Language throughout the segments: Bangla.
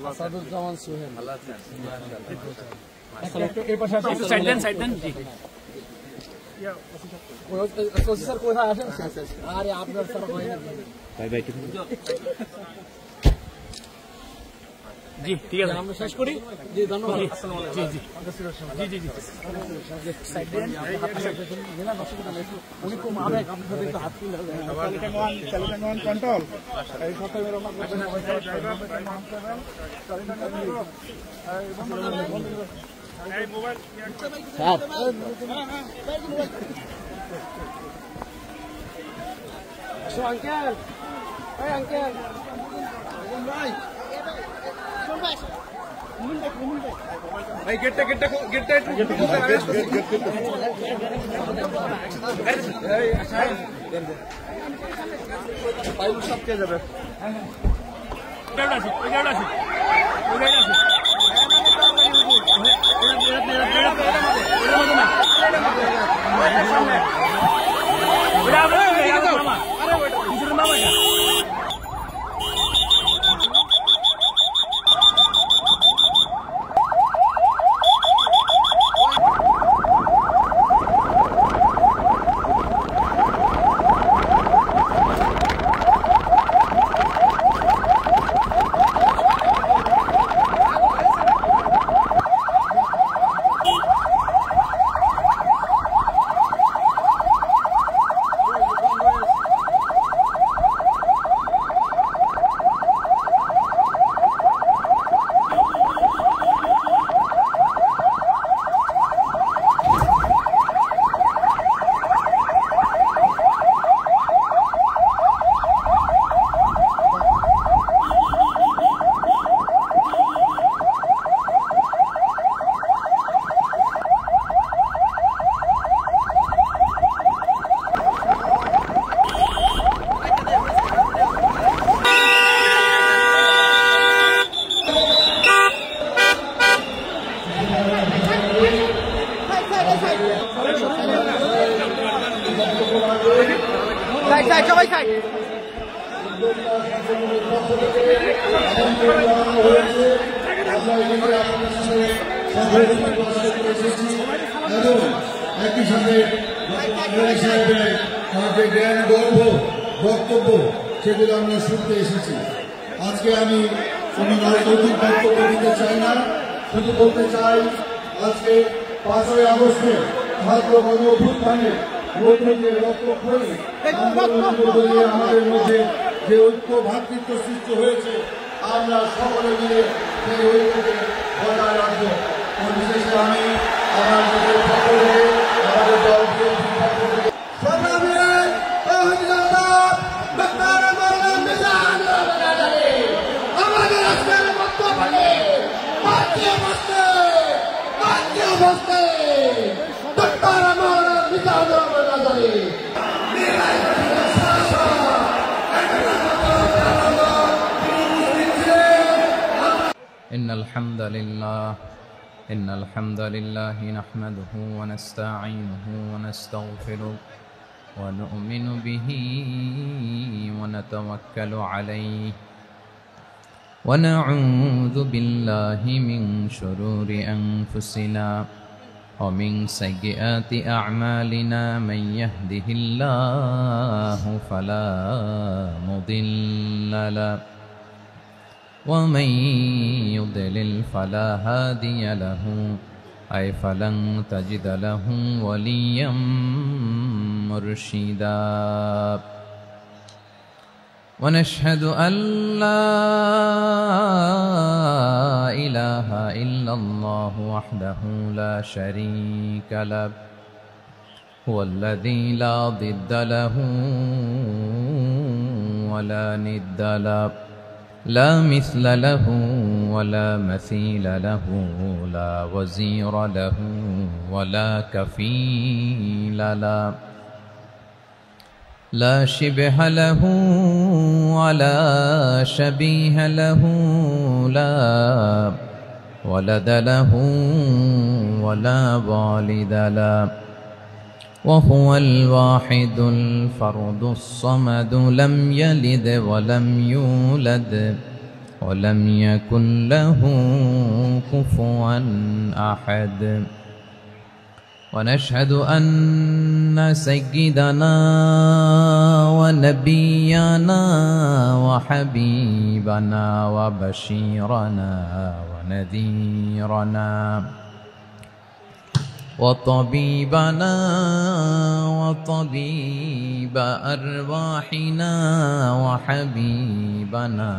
আসাদুজ্জামান সোহেল ভালো আছেন? সাইড দেন জি। স্যার কোথায় আসেন? আরে আপনার স্যার হয় না ভাই ভাই জি ঠিক আছে আমরা শেষ করি। জি ধন্যবাদ। জি জি জি জি জি সাইড দেন না নষ্ট করে না উনি খুব আবেগ আপনাদের একটু হাত তুলে চালিয়ে কন্ট্রোল এই কথা মেরো না এই মোবাইল স্যার সো আঙ্কেল এই আঙ্কেল ভাই ভাই গেটটা একটু ভাই সব কে যাবে সবাই খাই একই সাথে আমাদের জ্ঞান গর্ব বক্তব্য সেগুলো আমরা শুনতে এসেছি। আজকে আমি কোনো রাজনৈতিক বক্তব্য দিতে চাই না, শুধু বলতে চাই আজকে 5ই আগস্টে ছাত্র গণ অভ্যুত্থানের মধ্যে যে রক্তক্ষয়ী আমাদের মধ্যে যে ঐক্য ভ্রাতৃত্ব সৃষ্টি হয়েছে আমরা সকলে মিলে সেই ঐক্যকে বজায় রাখবো। বিশেষে আমি আমার নিজের পক্ষ থেকে আমাদের দলকে আমাদের আজকের বক্তব্যে إن الحمد لله نحمده ونستعينه ونستغفره ونؤمن به ونتوكل عليه ونعوذ بالله من شرور أنفسنا ومن سيئات أعمالنا من يهده الله فلا مضل له ومن يضلل فلا هادي له أي فلن تجد له وليا مرشدا ونشهد أن لا إله إلا الله وحده لا شريك له هو الذي لا ضد له ولا ند له لا مثل له ولا مثيل له لا وزير له ولا كفيل له لا شبه له ولا شبيه له لا ولد له ولا والد له وهو الواحد الفرد الصمد لم يلد ولم يولد ولم يكن له كفوا أحد. ونشهد أن سيدنا ونبينا وحبيبنا وبشيرنا ونذيرنا وطبيبنا وطبيب أرواحنا وحبيبنا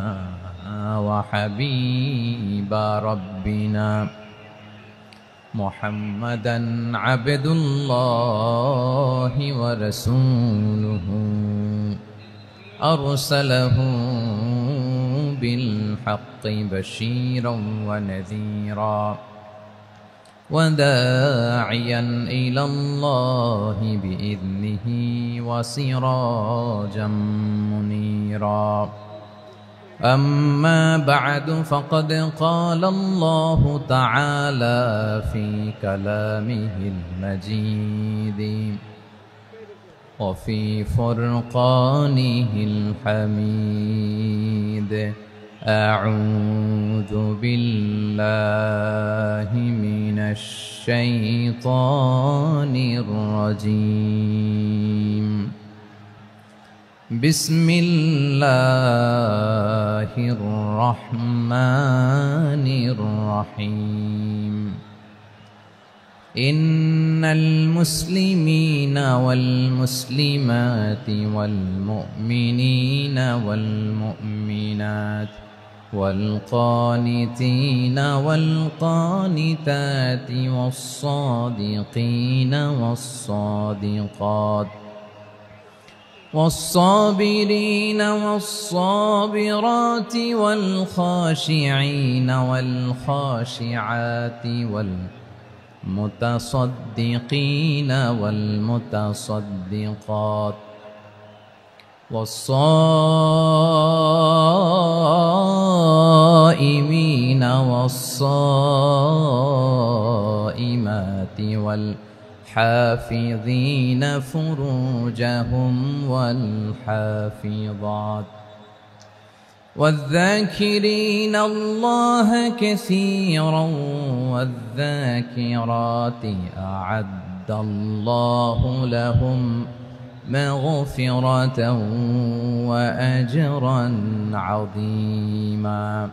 وحبيب ربنا محمدا عبد الله ورسوله أرسله بالحق بشيرا ونذيرا وداعيا إلى الله بإذنه وسراجا منيرا. أما بعد فقد قال الله تعالى في كلامه المجيد وفي فرقانه الحميد أعوذ بالله من الشيطان الرجيم بسم الله الرحمن الرحيم إن المسلمين والمسلمات والمؤمنين والمؤمنات والقانتين والقانتات والصادقين والصادقات والصابرين والصابرات والخاشعين والخاشعات والمتصدقين والمتصدقات والصائمين والصائمات والحافظين فروجهم والحافظات والذاكرين الله كثيرا والذاكرات أعد الله لهم مغفرة وأجرا عظيما.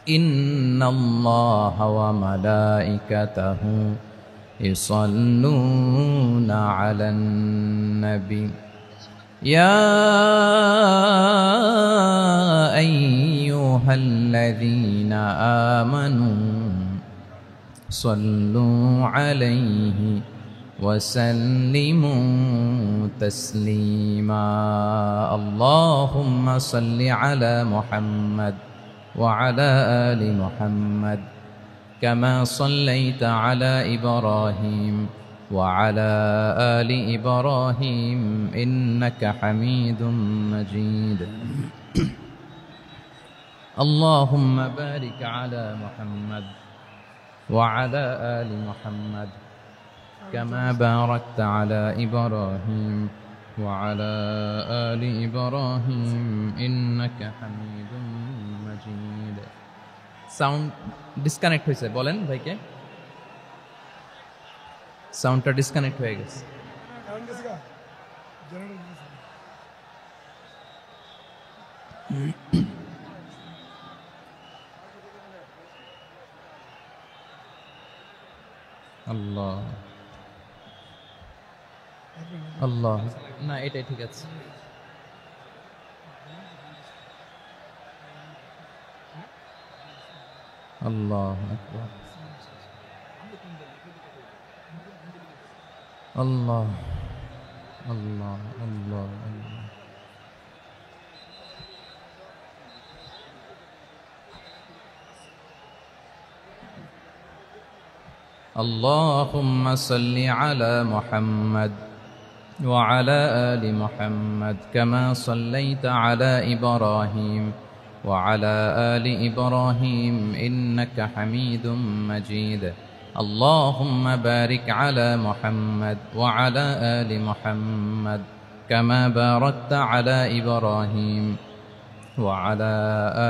إن الله وملائكته يصلون على النبي يا أيها الذين آمنوا صلوا عليه وسلموا تسليما. اللهم صل على محمد وعلى آل محمد كما صليت على إبراهيم وعلى آل إبراهيم إنك حميد مجيد. اللهم بارك على محمد وعلى آل محمد كما باركت على إبراهيم وعلى آل إبراهيم إنك حميد مجيد. সাউন্ড ডিসকানেক্ট হয়েছে, বলেন ভাইকে। সাউন্ডটা ডিসকানেক্ট হয়ে গেছে। আল্লাহ আল্লাহ, না এটাই ঠিক আছে। আল্লাহ আকবার, আল্লাহ আল্লাহ আল্লাহ আল্লাহ। اللهم صل على محمد وعلى آل محمد كما صليت على إبراهيم وعلى آل إبراهيم إنك حميد مجيد. اللهم بارك على محمد وعلى آل محمد كما باركت على إبراهيم وعلى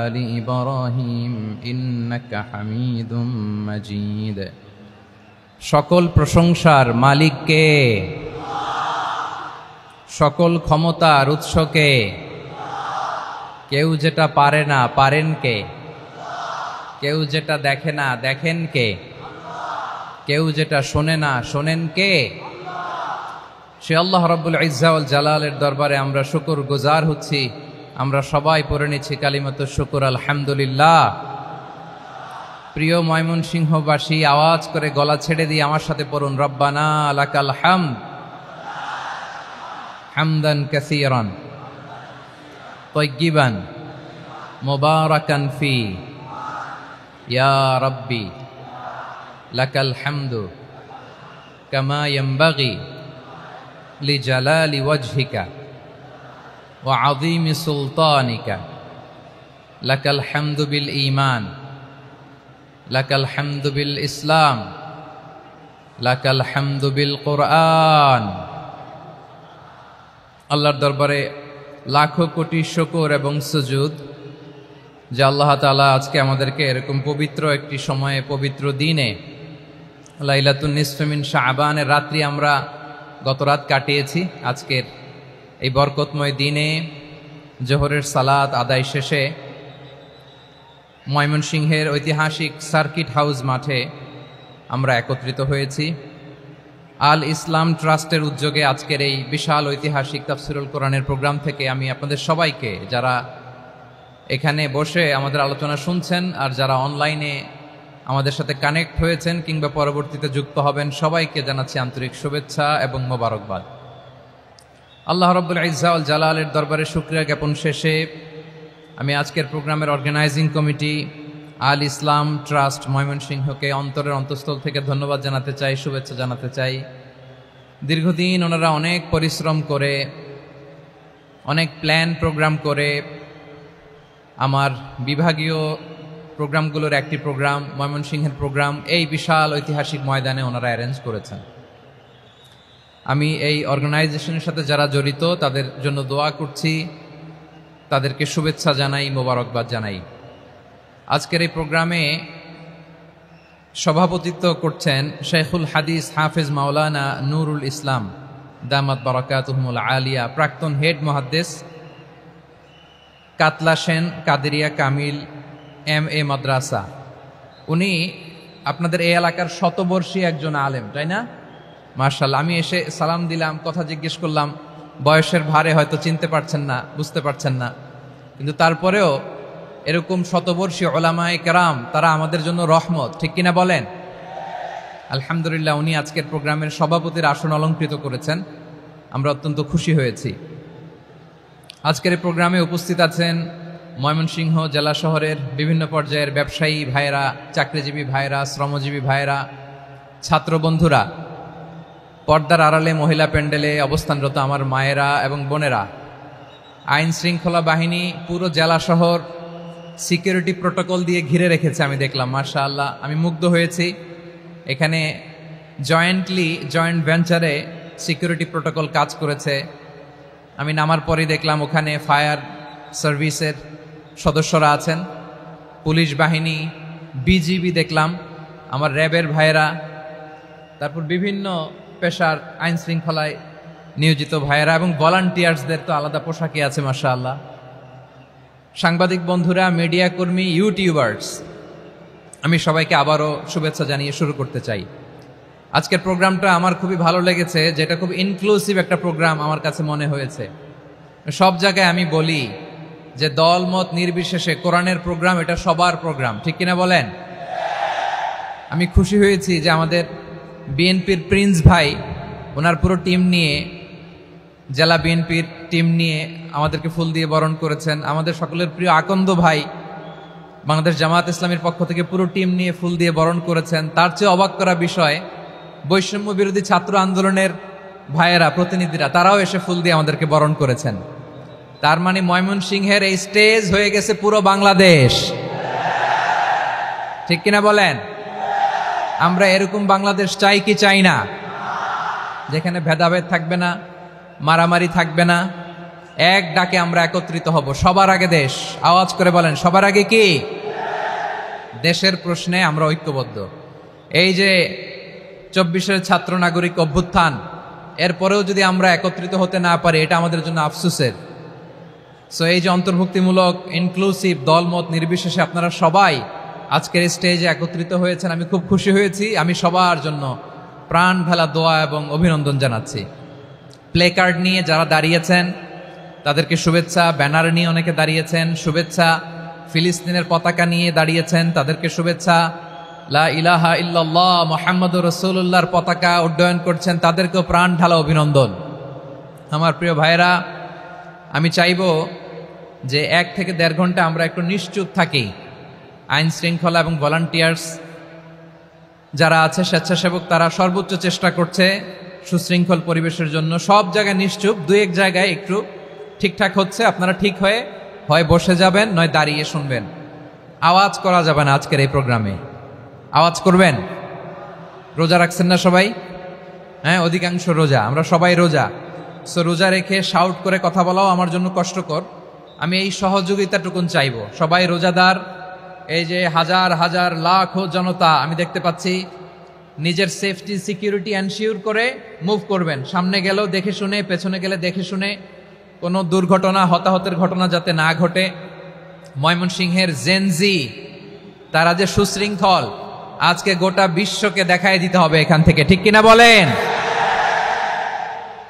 آل إبراهيم إنك حميد مجيد সকল প্রশংসার মালিক কে সকল ক্ষমতার উৎস কে কেউ যেটা পারে না পারেন কে কেউ যেটা দেখে না দেখেন কে কেউ যেটা শোনে না শোনেন কে সে আল্লাহ রাব্বুল ইজ্জা ওয়াল জালালের দরবারে আমরা শুকর গুজার হচ্ছি আমরা সবাই পড়ে নিচ্ছি কালিমাতুশ শুকর আলহামদুলিল্লাহ প্রিয় ময়মনসিংহবাসী আওয়াজ করে গলা ছেড়ে দিয়ে আমার সাথে পড়ুন রব্বানা লাকাল হামদ হামদান কাসীরান তাইয়্যিবান মুবারাকান ফি ইয়া রাব্বি লাকাল হামদু কামা ইয়ানবাগি লিজালালি ওয়াজহিকা ওয়া আযীমি সুলতানিকা লাকাল হামদু বিল ঈমান লাকাল হামদু বিল ইসলাম লাকাল হামদু বিল কুরআন আল্লাহর দরবারে লাখো কোটি শুকর এবং সুজুদ যে আল্লাহ তাআলা আজকে আমাদেরকে এরকম পবিত্র একটি সময়ে পবিত্র দিনে লাইলাতুন নিসফে মিন শাবানের রাত্রি আমরা গত রাত কাটিয়েছি আজকের এই বরকতময় দিনে জোহরের সালাত আদায় শেষে ময়মনসিংহের ঐতিহাসিক সার্কিট হাউস মাঠে আমরা একত্রিত হয়েছি আল ইসলাম ট্রাস্টের উদ্যোগে আজকের এই বিশাল ঐতিহাসিক তাফসিরুল কোরআনের প্রোগ্রাম থেকে আমি আপনাদের সবাইকে যারা এখানে বসে আমাদের আলোচনা শুনছেন আর যারা অনলাইনে আমাদের সাথে কানেক্ট হয়েছেন কিংবা পরবর্তীতে যুক্ত হবেন সবাইকে জানাচ্ছি আন্তরিক শুভেচ্ছা এবং মোবারকবাদ আল্লাহ রাব্বুল ইজ্জা ওয়াল জালালের দরবারে শুকরিয়া জ্ঞাপন শেষে আমি আজকের প্রোগ্রামের অর্গানাইজিং কমিটি আল ইসলাম ট্রাস্ট ময়মনসিংহকে অন্তরের অন্তঃস্থল থেকে ধন্যবাদ জানাতে চাই শুভেচ্ছা জানাতে চাই দীর্ঘদিন ওনারা অনেক পরিশ্রম করে অনেক প্ল্যান প্রোগ্রাম করে আমার বিভাগীয় প্রোগ্রামগুলোর একটি প্রোগ্রাম ময়মনসিংহের প্রোগ্রাম এই বিশাল ঐতিহাসিক ময়দানে ওনারা অ্যারেঞ্জ করেছেন আমি এই অর্গানাইজেশনের সাথে যারা জড়িত তাদের জন্য দোয়া করছি তাদেরকে শুভেচ্ছা জানাই মোবারকবাদ জানাই আজকের এই প্রোগ্রামে সভাপতিত্ব করছেন শেখুল হাদিস হাফেজ মাওলানা নুরুল ইসলাম দামাত বারাকাতুহুমুল আলিয়া প্রাক্তন হেড মুহাদ্দিস কাতলা সেন কাদেরিয়া কামিল MA মাদ্রাসা উনি আপনাদের এই এলাকার শতবর্ষী একজন আলেম তাই না মাশাআল্লাহ আমি এসে সালাম দিলাম কথা জিজ্ঞেস করলাম বয়সের ভারে হয়তো চিনতে পারছেন না বুঝতে পারছেন না কিন্তু তারপরেও এরকম শতবর্ষী উলামায়ে কেরাম তারা আমাদের জন্য রহমত ঠিক কিনা বলেন আলহামদুলিল্লাহ উনি আজকের প্রোগ্রামের সভাপতির আসন অলংকৃত করেছেন আমরা অত্যন্ত খুশি হয়েছি আজকের এই প্রোগ্রামে উপস্থিত আছেন ময়মনসিংহ জেলা শহরের বিভিন্ন পর্যায়ের ব্যবসায়ী ভাইয়েরা চাকরিজীবী ভাইয়েরা শ্রমজীবী ভাইয়েরা ছাত্র বন্ধুরা পর্দার আড়ালে মহিলা প্যান্ডেলে অবস্থানরত আমার মায়েরা এবং বোনেরা আইন শৃঙ্খলা বাহিনী পুরো জেলা শহর সিকিউরিটি প্রোটোকল দিয়ে ঘিরে রেখেছে আমি দেখলাম মাশাআল্লাহ আমি মুগ্ধ হয়েছি এখানে জয়েন্ট ভেঞ্চারে সিকিউরিটি প্রোটোকল কাজ করেছে আমি নামার পরেই দেখলাম ওখানে ফায়ার সার্ভিসের সদস্যরা আছেন পুলিশ বাহিনী বিজিবি দেখলাম আমার র্যাবের ভাইয়েরা তারপর বিভিন্ন পেশার আইন শৃঙ্খলায় নিয়োজিত ভাইয়েরা এবং ভলান্টিয়ার্সদের তো আলাদা পোশাকই আছে মাশাআল্লাহ সাংবাদিক বন্ধুরা মিডিয়া কর্মী ইউটিউবার্স আমি সবাইকে আবারও শুভেচ্ছা জানিয়ে শুরু করতে চাই আজকের প্রোগ্রামটা আমার খুবই ভালো লেগেছে যেটা খুব ইনক্লুসিভ একটা প্রোগ্রাম আমার কাছে মনে হয়েছে সব জায়গায় আমি বলি যে দলমত নির্বিশেষে কোরআনের প্রোগ্রাম এটা সবার প্রোগ্রাম ঠিক কিনা বলেন আমি খুশি হয়েছি যে আমাদের বিএনপির প্রিন্স ভাই ওনার পুরো টিম নিয়ে জেলা বিএনপির টিম নিয়ে আমাদেরকে ফুল দিয়ে বরণ করেছেন আমাদের সকলের প্রিয় আকন্দ ভাই বাংলাদেশ জামাত ইসলামীর পক্ষ থেকে পুরো টিম নিয়ে ফুল দিয়ে বরণ করেছেন তার চেয়ে অবাক করা বিষয় বৈষম্য বিরোধী ছাত্র আন্দোলনের ভাইয়েরা প্রতিনিধিরা তারাও এসে ফুল দিয়ে আমাদেরকে বরণ করেছেন তার মানে ময়মনসিংহের এই স্টেজ হয়ে গেছে পুরো বাংলাদেশ ঠিক কিনা বলেন আমরা এরকম বাংলাদেশ চাই কি চাই না? যেখানে ভেদাভেদ থাকবে না, মারামারি থাকবে না, এক ডাকে আমরা একত্রিত হব। সবার আগে দেশ, আওয়াজ করে বলেন সবার আগে কি? দেশের প্রশ্নে আমরা ঐক্যবদ্ধ। এই যে 24-এর ছাত্র নাগরিক অভ্যুত্থান, এরপরেও যদি আমরা একত্রিত হতে না পারি, এটা আমাদের জন্য আফসোসের। সো এই যে অন্তর্ভুক্তিমূলক ইনক্লুসিভ দলমত নির্বিশেষে আপনারা সবাই আজকের স্টেজে একত্রিত হয়েছেন, আমি খুব খুশি হয়েছি। আমি সবার জন্য প্রাণ ঢালা দোয়া এবং অভিনন্দন জানাচ্ছি। প্লে কার্ড নিয়ে যারা দাঁড়িয়েছেন তাদেরকে শুভেচ্ছা, ব্যানার নিয়ে অনেকে দাঁড়িয়েছেন শুভেচ্ছা, ফিলিস্তিনের পতাকা নিয়ে দাঁড়িয়েছেন তাদেরকে শুভেচ্ছা, লা ইলাহা ইল্লাল্লাহ মুহাম্মাদুর রাসূলুল্লাহর পতাকা উড্ডয়ন করছেন তাদেরকেও প্রাণ ঢালা অভিনন্দন। আমার প্রিয় ভাইরা, আমি চাইব যে 1 থেকে 1.5 ঘন্টা আমরা একটু নিশ্চুপ থাকি। আইন শৃঙ্খলা এবং ভলান্টিয়ার্স যারা আছে, স্বেচ্ছাসেবক, তারা সর্বোচ্চ চেষ্টা করছে সুশৃঙ্খল পরিবেশের জন্য। সব জায়গায় নিশ্চুপ, 2-1 জায়গায় একটু ঠিকঠাক হচ্ছে। আপনারা ঠিক হয়ে হয় বসে যাবেন, নয় দাঁড়িয়ে শুনবেন। আওয়াজ করা যাবে না আজকের এই প্রোগ্রামে। আওয়াজ করবেন? রোজা রাখছেন না সবাই? হ্যাঁ, অধিকাংশ রোজা, আমরা সবাই রোজা। সো রোজা রেখে শাউট করে কথা বলাও আমার জন্য কষ্টকর। আমি এই সহযোগিতাটুকুন চাইব। সবাই রোজাদার, এই যে হাজার হাজার লাখ জনতা আমি দেখতে পাচ্ছি, নিজের সেফটি সিকিউরিটি এনশিওর করে মুভ করবেন। সামনে গেলেও দেখে শুনে, পেছনে গেলে দেখে শুনে, কোনো দুর্ঘটনা, হতাহতের ঘটনা যাতে না ঘটে। ময়মনসিংহের জেনজি তারা যে সুশৃঙ্খল, আজকে গোটা বিশ্বকে দেখায় দিতে হবে এখান থেকে, ঠিক কিনা বলেন?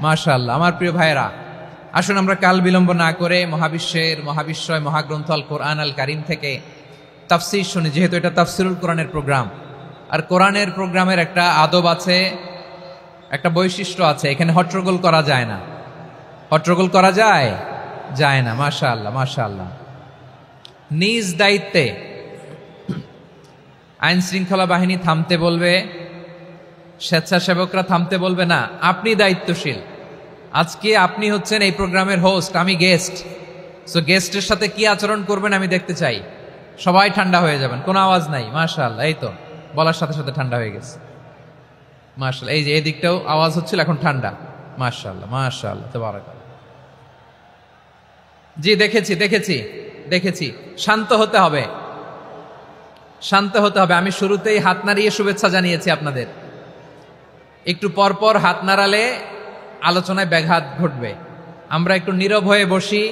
মাশাআল্লাহ। আমার প্রিয় ভাইয়েরা, আসুন আমরা কাল বিলম্ব না করে মহাবিশ্বয় মহাগ্রন্থ আল কোরআন আল কারিম থেকে তাফসীর শুনি। যেহেতু এটা তাফসীরুল কোরআনের প্রোগ্রাম, আর কোরআনের প্রোগ্রামের একটা আদব আছে, একটা বৈশিষ্ট্য আছে। এখানে হট্টগোল করা যায় না। হট্টগোল করা যায় না। মাশাআল্লাহ, মাশাআল্লাহ। নিজ দায়িত্বে আইন শৃঙ্খলা বাহিনী থামতে বলবে, স্বেচ্ছাসেবকরা থামতে বলবে না। আপনি দায়িত্বশীল। আজকে আপনি হচ্ছেন এই প্রোগ্রামের হোস্ট, আমি গেস্ট। সো গেস্টের সাথে কি আচরণ করবেন আমি দেখতে চাই। সবাই ঠান্ডা হয়ে যাবেন, কোনো আওয়াজ নাই। মাশাআল্লাহ, এই তো বলার সাথে সাথে ঠান্ডা হয়ে গেছে। মাশাআল্লাহ, এই যে এই দিকটাও আওয়াজ হচ্ছিল, এখন ঠান্ডা। মাশাআল্লাহ, মাশাআল্লাহ, তাবারাকাল্লাহ। জি, দেখেছি। শান্ত হতে হবে, শান্ত হতে হবে। আমি শুরুতেই হাত নাড়িয়ে শুভেচ্ছা জানিয়েছি আপনাদের। একটু পরপর হাত নাড়ালে আলোচনায় ব্যাঘাত ঘটবে। আমরা একটু নীরব হয়ে বসি,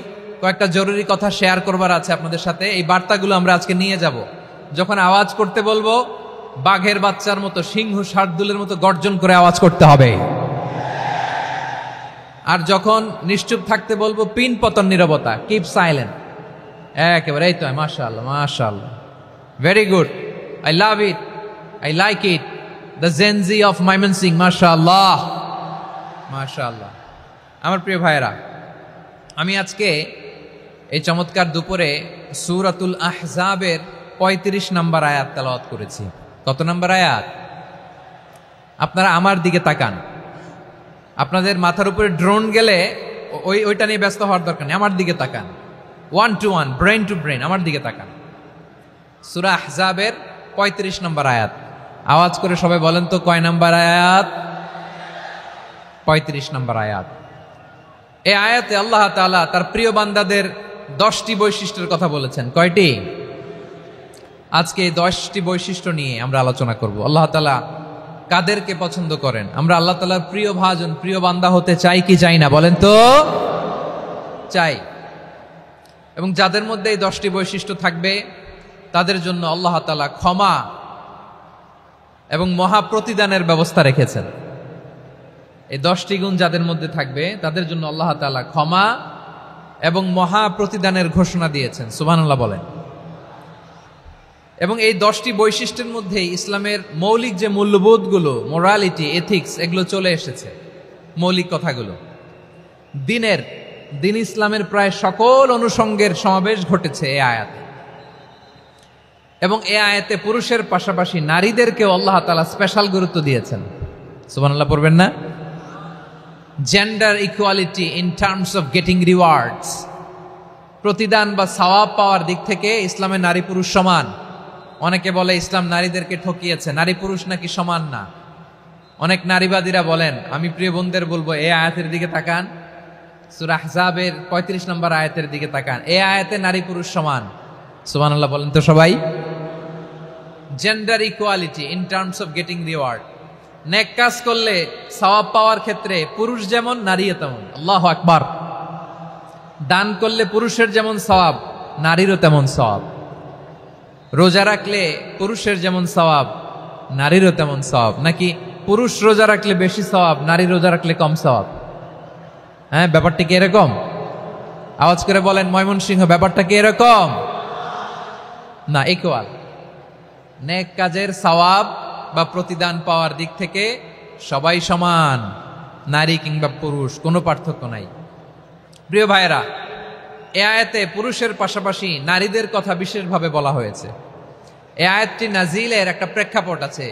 কয়েকটা জরুরি কথা শেয়ার করবার আছে আপনাদের সাথে। এই বার্তাগুলো আমরা আজকে নিয়ে যাব। যখন আওয়াজ করতে বলবো, বাঘের বাচ্চার মতো, সিংহ শার্দুলের মতো গর্জন করে আওয়াজ করতে হবে। আর যখন নিশ্চুপ থাকতে বলবো, পিন পতন নীরবতা, কিপ সাইলেন্ট। একেবারে এই তো। মাশাআল্লাহ, মাশাআল্লাহ, very good, I love it, I like it, the Gen Z of Mymensingh. মাশাআল্লাহ, মাশাআল্লাহ। আমার প্রিয় ভাইয়েরা, আমি আজকে এই চমৎকার দুপুরে সূরাতুল আহজাবের 35 নম্বর আয়াত তেলাওয়াত করেছি। কত নম্বর আয়াত? আপনারা আমার দিকে তাকান। আপনাদের মাথার উপরে ড্রোন গেলে ওইটা নিয়ে ব্যস্ত হওয়ার দরকার নেই। আমার দিকে তাকান, 1 to 1, ব্রেন টু ব্রেন, আমার দিকে তাকান। সূরা আহজাবের 35 নম্বর আয়াত। আওয়াজ করে সবাই বলেন তো, কয় নম্বর আয়াত? 35 নম্বর আয়াত। এই আয়াতে আল্লাহ তাআলা তার প্রিয় বান্দাদের 10টি বৈশিষ্ট্যের কথা বলেছেন। কয়টি? আজকে এই 10টি বৈশিষ্ট্য নিয়ে আমরা আলোচনা করব। আল্লাহ তাআলা কাদেরকে পছন্দ করেন? আমরা আল্লাহ তাআলার প্রিয় ভাজন, প্রিয় বান্দা হতে চাই কি চাই না? বলেন তো। চাই। এবং যাদের মধ্যে এই 10টি বৈশিষ্ট্য থাকবে তাদের জন্য আল্লাহ তাআলা ক্ষমা এবং মহা প্রতিদানের ব্যবস্থা রেখেছেন। এই 10টি গুণ যাদের মধ্যে থাকবে তাদের জন্য আল্লাহ তাআলা ক্ষমা এবং মহা প্রতিদানের ঘোষণা দিয়েছেন। সুবহানাল্লাহ বলেন। এবং এই 10টি বৈশিষ্ট্যের মধ্যে ইসলামের মৌলিক যে মূল্যবোধগুলো, মোরালিটি, এথিক্স, এগুলো চলে এসেছে। মৌলিক কথাগুলো দিন ইসলামের প্রায় সকল অনুষঙ্গের সমাবেশ ঘটেছে এই আয়াতে। এবং এই আয়াতে পুরুষের পাশাপাশি নারীদেরকেও আল্লাহ তাআলা স্পেশাল গুরুত্ব দিয়েছেন। সুবহানাল্লাহ পড়বেন না? Gender equality in terms of getting rewards, প্রতিদান বা সওয়াব পাওয়ার দিক থেকে ইসলামের নারী পুরুষ সমান। অনেকে বলে ইসলাম নারীদেরকে ঠকিয়েছে, নারী পুরুষ নাকি সমান না। অনেক নারীবাদীরা বলেন, আমি প্রিয় বোনদের বলবো এই আয়াতের দিকে তাকান, সূরা আহজাবের 35 নম্বর আয়াতের দিকে তাকান। এই আয়াতে নারী পুরুষ সমান। সুবহানাল্লাহ বলেন তো সবাই। Gender equality in terms of getting reward. নেক কাজ করলে সওয়াব পাওয়ার ক্ষেত্রে পুরুষ যেমন নারীও তেমন। আল্লাহু আকবার। দান করলে পুরুষের যেমন সওয়াব, নারীরও তেমন সওয়াব। রোজা রাখলে পুরুষের যেমন সওয়াব, নারীরও তেমন সওয়াব। নাকি পুরুষ রোজা রাখলে বেশি সওয়াব, নারী রোজা রাখলে কম সওয়াব? হ্যাঁ, ব্যাপারটা কি এরকম? আওয়াজ করে বলেন ময়মনসিংহ, ব্যাপারটা কি এরকম? না, ইকুয়াল। নেক কাজের সওয়াব বা প্রতিদান পাওয়ার দিক থেকে সবাই সমান, নারী কিংবা পুরুষ, কোনো পার্থক্য নাই। প্রিয় ভাইরা, এ আয়াতে পুরুষের পাশাপাশি নারীদের কথা বিশেষভাবে বলা হয়েছে। এ আয়াতটি নাজিলের একটা প্রেক্ষাপট আছে,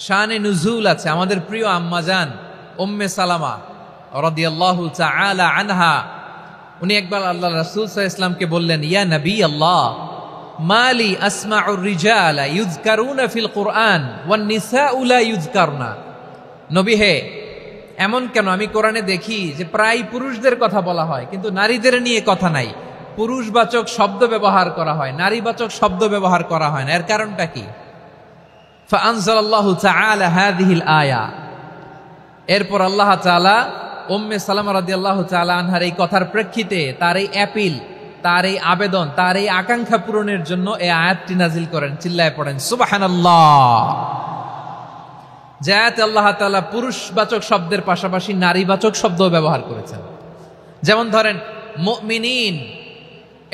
শানে নুজুল আছে। আমাদের প্রিয় আম্মাজান উম্মে সালামা রাদিয়াল্লাহু তাআলা আনহা, উনি একবার আল্লাহ রাসূল সাল্লাল্লাহু আলাইহি ওয়াসাল্লামকে বললেন, ইয়া নবী আল্লাহ, মালি আসমাউর রিজালা ইউযকারুনা ফিল কুরআন ওয়ান নিসাউ লা ইউযকারনা। নবী হে, এমন কেন আমি কোরআনে দেখি যে প্রায় পুরুষদের কথা বলা হয় কিন্তু নারীদের নিয়ে কথা নাই, পুরুষবাচক শব্দ ব্যবহার করা হয়, নারীবাচক শব্দ ব্যবহার করা হয় না, এর কারণটা কি? ফাআনজালাল্লাহু তাআলা হাযিহিল আয়া। এরপর আল্লাহ তাআলা উম্মে সালামা রাদিয়াল্লাহু তাআলা আনহার এই কথার প্রেক্ষিতে, তার এই অ্যাপিল, তার এই আবেদন, তার এই আকাঙ্ক্ষা পূরণের জন্য এই আয়াতটি নাজিল করেন। চিল্লায় পড়েন সুবহানাল্লাহ। যাতে আল্লাহ তাআলা পুরুষবাচক শব্দের পাশাপাশি নারীবাচক শব্দও ব্যবহার করেছেন। যেমন ধরেন মুমিনিন,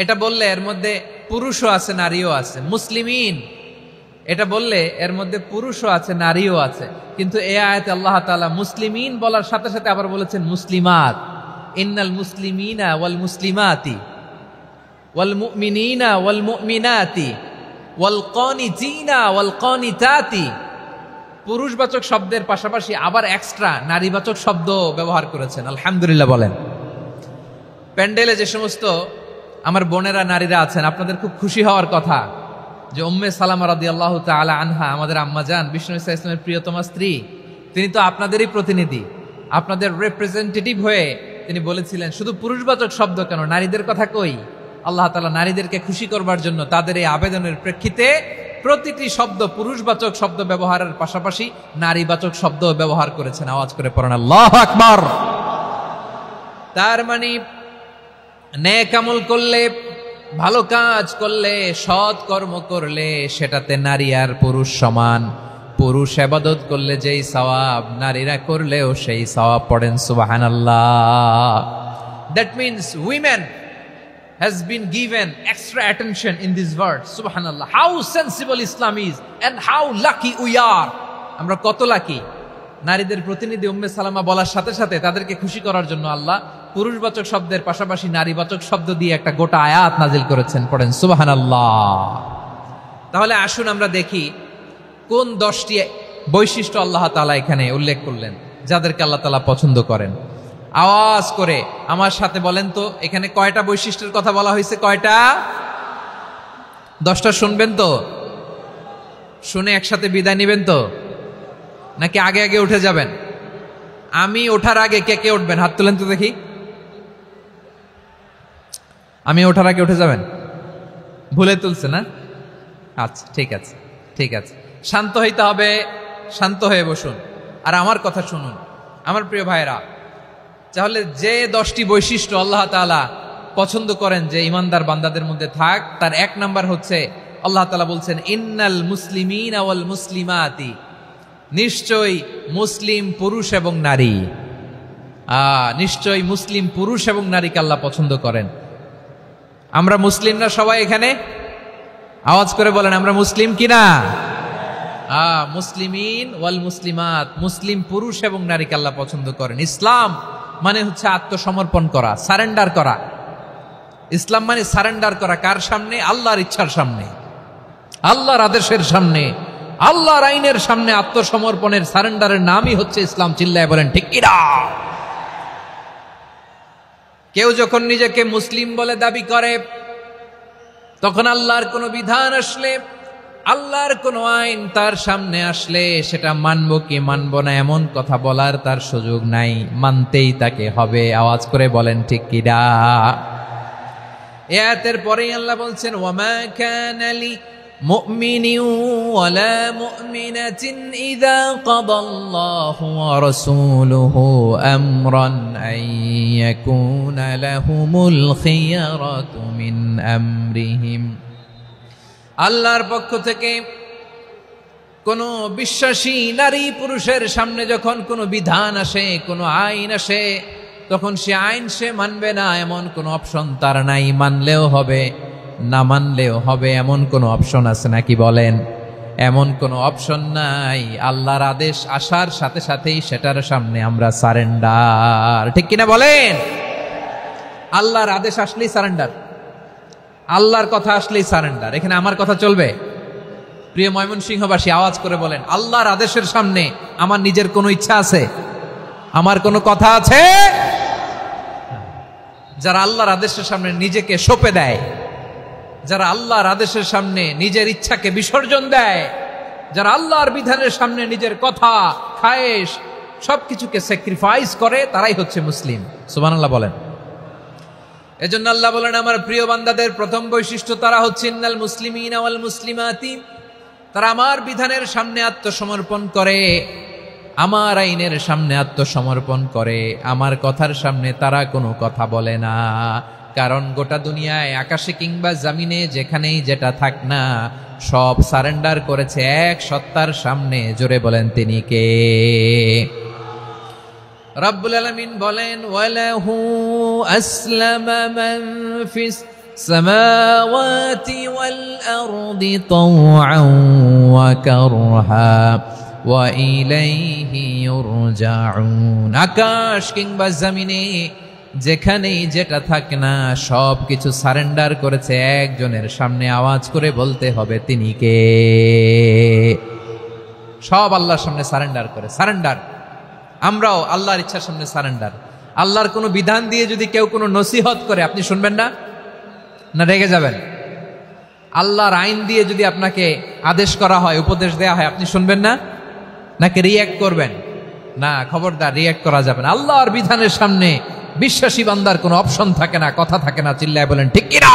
এটা বললে এর মধ্যে পুরুষও আছে নারীও আছে। মুসলিমিন, এটা বললে এর মধ্যে পুরুষও আছে নারীও আছে। কিন্তু এই আয়াতে আল্লাহ তাআলা মুসলিমিন বলার সাথে সাথে আবার বলেছেন মুসলিমাত। ইন্নাল মুসলিমিনা ওয়াল মুসলিমাতি ওয়াল মুমিনিনা ওয়াল মুমিনাতি ওয়াল কানিতিনা ওয়াল কানিতাতি। পুরুষবাচক শব্দের পাশাপাশি আবার এক্সট্রা নারীবাচক শব্দ ব্যবহার করেছেন। আলহামদুলিল্লাহ বলেন। প্যান্ডেলে যে সমস্ত আমার বোনেরা নারীরা আছেন, আপনাদের খুব খুশি হওয়ার কথা যে উম্মে সালামা রাদিয়াল্লাহু তাআলা আনহা, আমাদের আম্মাজান বিষ্ণু ইসা ইসলামের প্রিয়তমা স্ত্রী, তিনি তো আপনাদেরই প্রতিনিধি, আপনাদের রিপ্রেজেন্টেটিভ হয়ে তিনি বলেছিলেন শুধু পুরুষবাচক শব্দ কেন, নারীদের কথা কই। আল্লাহ তাআলা নারীদেরকে খুশি করবার জন্য তাদের এই আবেদনের প্রেক্ষিতে প্রতিটি শব্দ পুরুষবাচক শব্দ ব্যবহারের পাশাপাশি নারীবাচক শব্দ ব্যবহার করেছেন। আওয়াজ করে পড়েন আল্লাহু আকবার। তার মানে নেক আমল করলে, ভালো কাজ করলে, সৎ কর্ম করলে সেটাতে নারী আর পুরুষ সমান। পুরুষ ইবাদত করলে যেই সওয়াব, নারীরা করলেও সেই সওয়াব। পড়েন সুবহানাল্লাহ। That means women has been given extra attention in this verse. Subhanallah. How sensible Islam is and how lucky we are. আমরা কত লাকি। নারীদের প্রতিনিধি উম্মে সালামা বলার সাথে সাথে তাদেরকে খুশি করার জন্য আল্লাহ পুরুষবাচক শব্দের পাশাপাশি নারীবাচক শব্দ দিয়ে একটা গোটা আয়াত নাজিল করেছেন। পড়েন সুবহানাল্লাহ। তাহলে আসুন আমরা দেখি কোন 10টি বৈশিষ্ট্য আল্লাহ তাআলা এখানে উল্লেখ করলেন যাদেরকে আল্লাহ তাআলা পছন্দ করেন। আওয়াজ করে আমার সাথে বলেন তো, এখানে কয়টা বৈশিষ্ট্যের কথা বলা হয়েছে? কয়টা? 10টা শুনবেন তো? শুনে একসাথে বিদায় নেবেন তো, নাকি আগে আগে উঠে যাবেন? আমি ওঠার আগে কে কে উঠবেন? হাত তুলেন তো দেখি। আমি ওঠার আগে উঠে যাবেন? ভুলে তুলছে না? আচ্ছা, ঠিক আছে, ঠিক আছে। শান্ত হইতে হবে, শান্ত হয়ে বসুন আর আমার কথা শুনুন আমার প্রিয় ভাইরা। তাহলে যে 10টি বৈশিষ্ট্য আল্লাহ তাআলা পছন্দ করেন যে ইমানদার বান্দাদের মধ্যে থাক, তার 1 নাম্বার হচ্ছে আল্লাহ তাআলা বলছেন ইন্নাল মুসলিমিনা ওয়াল মুসলিমাতি। নিশ্চয়ই মুসলিম পুরুষ এবং নারী, নিশ্চয়ই মুসলিম পুরুষ এবং নারীকে আল্লাহ পছন্দ করেন। আমরা মুসলিম না সবাই এখানে? আওয়াজ করে বলেন আমরা মুসলিম কিনা? মুসলিমিন ওয়াল মুসলিমাত, মুসলিম পুরুষ এবং নারীকে আল্লাহ পছন্দ করেন। ইসলাম মানে হচ্ছে আত্মসমর্পণ করা, সারেন্ডার করা। ইসলাম মানে সারেন্ডার করা কার সামনে? আল্লাহর ইচ্ছার সামনে, আল্লাহর আদেশের সামনে, আল্লাহর আইনের সামনে আত্মসমর্পণের সারেন্ডারের নামই হচ্ছে ইসলাম। চিল্লায় বলেন ঠিক কিনা? কেউ যখন নিজেকে মুসলিম বলে দাবি করে, তখন আল্লাহর কোন বিধান আসলে আল্লাহর কোন আইন তার সামনে আসলে সেটা মানব কি মানব না এমন কথা বলার তার সুযোগ নাই, মানতেই তাকে হবে। আওয়াজ করে বলেন ঠিক কিনা? আয়াতের পরেই আল্লাহ বলছেন ওয়ামা কানা লি মুমিনিন ওয়ালা মুমিনাতিন ইযা কাদাল্লাহু ওয়া রাসূলুহু আমরান আন ইয়াকুনা লাহুমুল খিয়ারাতু মিন আমরিহিম। আল্লাহর পক্ষ থেকে কোন বিশ্বাসী নারী পুরুষের সামনে যখন কোনো বিধান আসে, কোনো আইন আসে, তখন সে আইন সে মানবে না এমন কোনো অপশন তার নাই। মানলেও হবে, না মানলেও হবে এমন কোনো অপশন আছে নাকি বলেন? এমন কোনো অপশন নাই। আল্লাহর আদেশ আসার সাথে সাথেই সেটার সামনে আমরা সারেন্ডার। ঠিক কিনা বলেন? আল্লাহর আদেশ আসলেই সারেন্ডার, আল্লাহর কথা আসলেই সারেন্ডার। এখানে আমার কথা চলবে? প্রিয় ময়মনসিংহবাসী আওয়াজ করে বলেন, আল্লাহর আদেশের সামনে আমার নিজের কোনো ইচ্ছা আছে? আমার কোনো কথা আছে? যারা আল্লাহর আদেশের সামনে নিজেকে সঁপে দেয়, যারা আল্লাহর আদেশের সামনে নিজের ইচ্ছাকে বিসর্জন দেয়, যারা আল্লাহর বিধানের সামনে নিজের কথা, খায়েশ সবকিছুকে স্যাক্রিফাইস করে, তারাই হচ্ছে মুসলিম। সুবহানাল্লাহ বলেন। এজন্য আল্লাহ বলেন আমার প্রিয় বান্দাদের প্রথম বৈশিষ্ট্য তারা হচ্ছে ইন্নাল মুসলিমিনা ওয়াল মুসলিমাতি, তারা আমার বিধানের সামনে আত্মসমর্পণ করে, আমার আইনের সামনে আত্মসমর্পণ করে, আমার কথার সামনে তারা কোনো কথা বলে না। কারণ গোটা দুনিয়ায় আকাশে কিংবা জমিনে যেখানেই যেটা থাক না, সব সারেন্ডার করেছে এক সত্তার সামনে। জোরে বলেন তিনি কে? রব্বুল আলামিন বলেন ওয়ালাহু আসলামা মান ফিস সামাওয়াতি ওয়াল আরদি তাওআন ওয়া কারহা ওয়া ইলাইহি ইউরজাউন। আকাশ কিংবা জমিনে যেখানেই যেটা থাকে না, সব কিছু সারেন্ডার করেছে একজনের সামনে। আওয়াজ করে বলতে হবে তিনি কে? সব আল্লাহর সামনে সারেন্ডার করে। সারেন্ডার। আমরাও আল্লাহর ইচ্ছার সামনে সারেন্ডার। আল্লাহর কোনো বিধান দিয়ে যদি কেউ কোনো নসিহত করে, আপনি শুনবেন না? না রেগে যাবেন? আল্লাহর আইন দিয়ে যদি আপনাকে আদেশ করা হয়, উপদেশ দেয়া হয়, আপনি শুনবেন না? নাকি রিয়্যাক্ট করবেন? না, খবরদার, রিয়্যাক্ট করা যাবে না। আল্লাহর বিধানের সামনে বিশ্বাসী বান্দার কোনো অপশন থাকে না, কথা থাকে না। চিল্লায় বলেন ঠিক কিনা?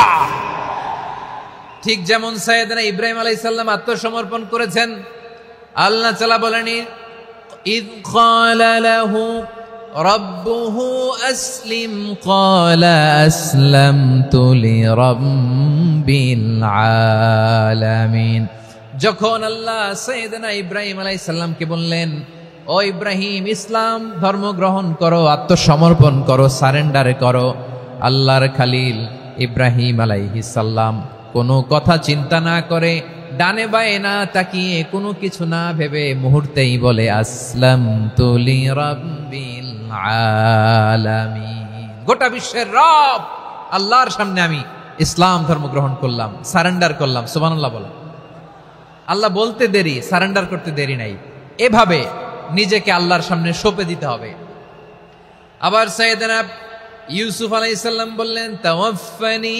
ঠিক যেমন সাইয়েদনা ইব্রাহিম আলাইহিস সালাম আত্মসমর্পণ করেছেন। আল্লাহ তাআলা বলেন إذ قال له ربه أسلم قال أسلمت لرب العالمين। যখন আল্লাহ সাইয়েদনা ইব্রাহিম আলাইহিস সালামকে বললেন, ও ইব্রাহিম, ইসলাম ধর্ম গ্রহণ করো, আত্মসমর্পণ করো, সারেন্ডার করো, আল্লাহর খালিল ইব্রাহিম আলাইহিস সালাম কোনো কথা চিন্তা না করে, ডানে বায়ে না তাকিয়ে, কোনো কিছু না ভেবে মুহূর্তেই বলে আসলামতু লিরাব্বিল আলামিন। গোটা বিশ্বের রব আল্লাহর সামনে আমি ইসলাম ধর্ম গ্রহণ করলাম, সারেন্ডার করলাম। সুবহানাল্লাহ বলেন। আল্লাহ বলতে দেরি, সারেন্ডার করতে দেরি নাই। এভাবে নিজেকে আল্লাহর সামনে সঁপে দিতে হবে। আবার সাইয়েদনা ইউসুফ আলাইহিস সালাম বললেন তাওয়াফফানি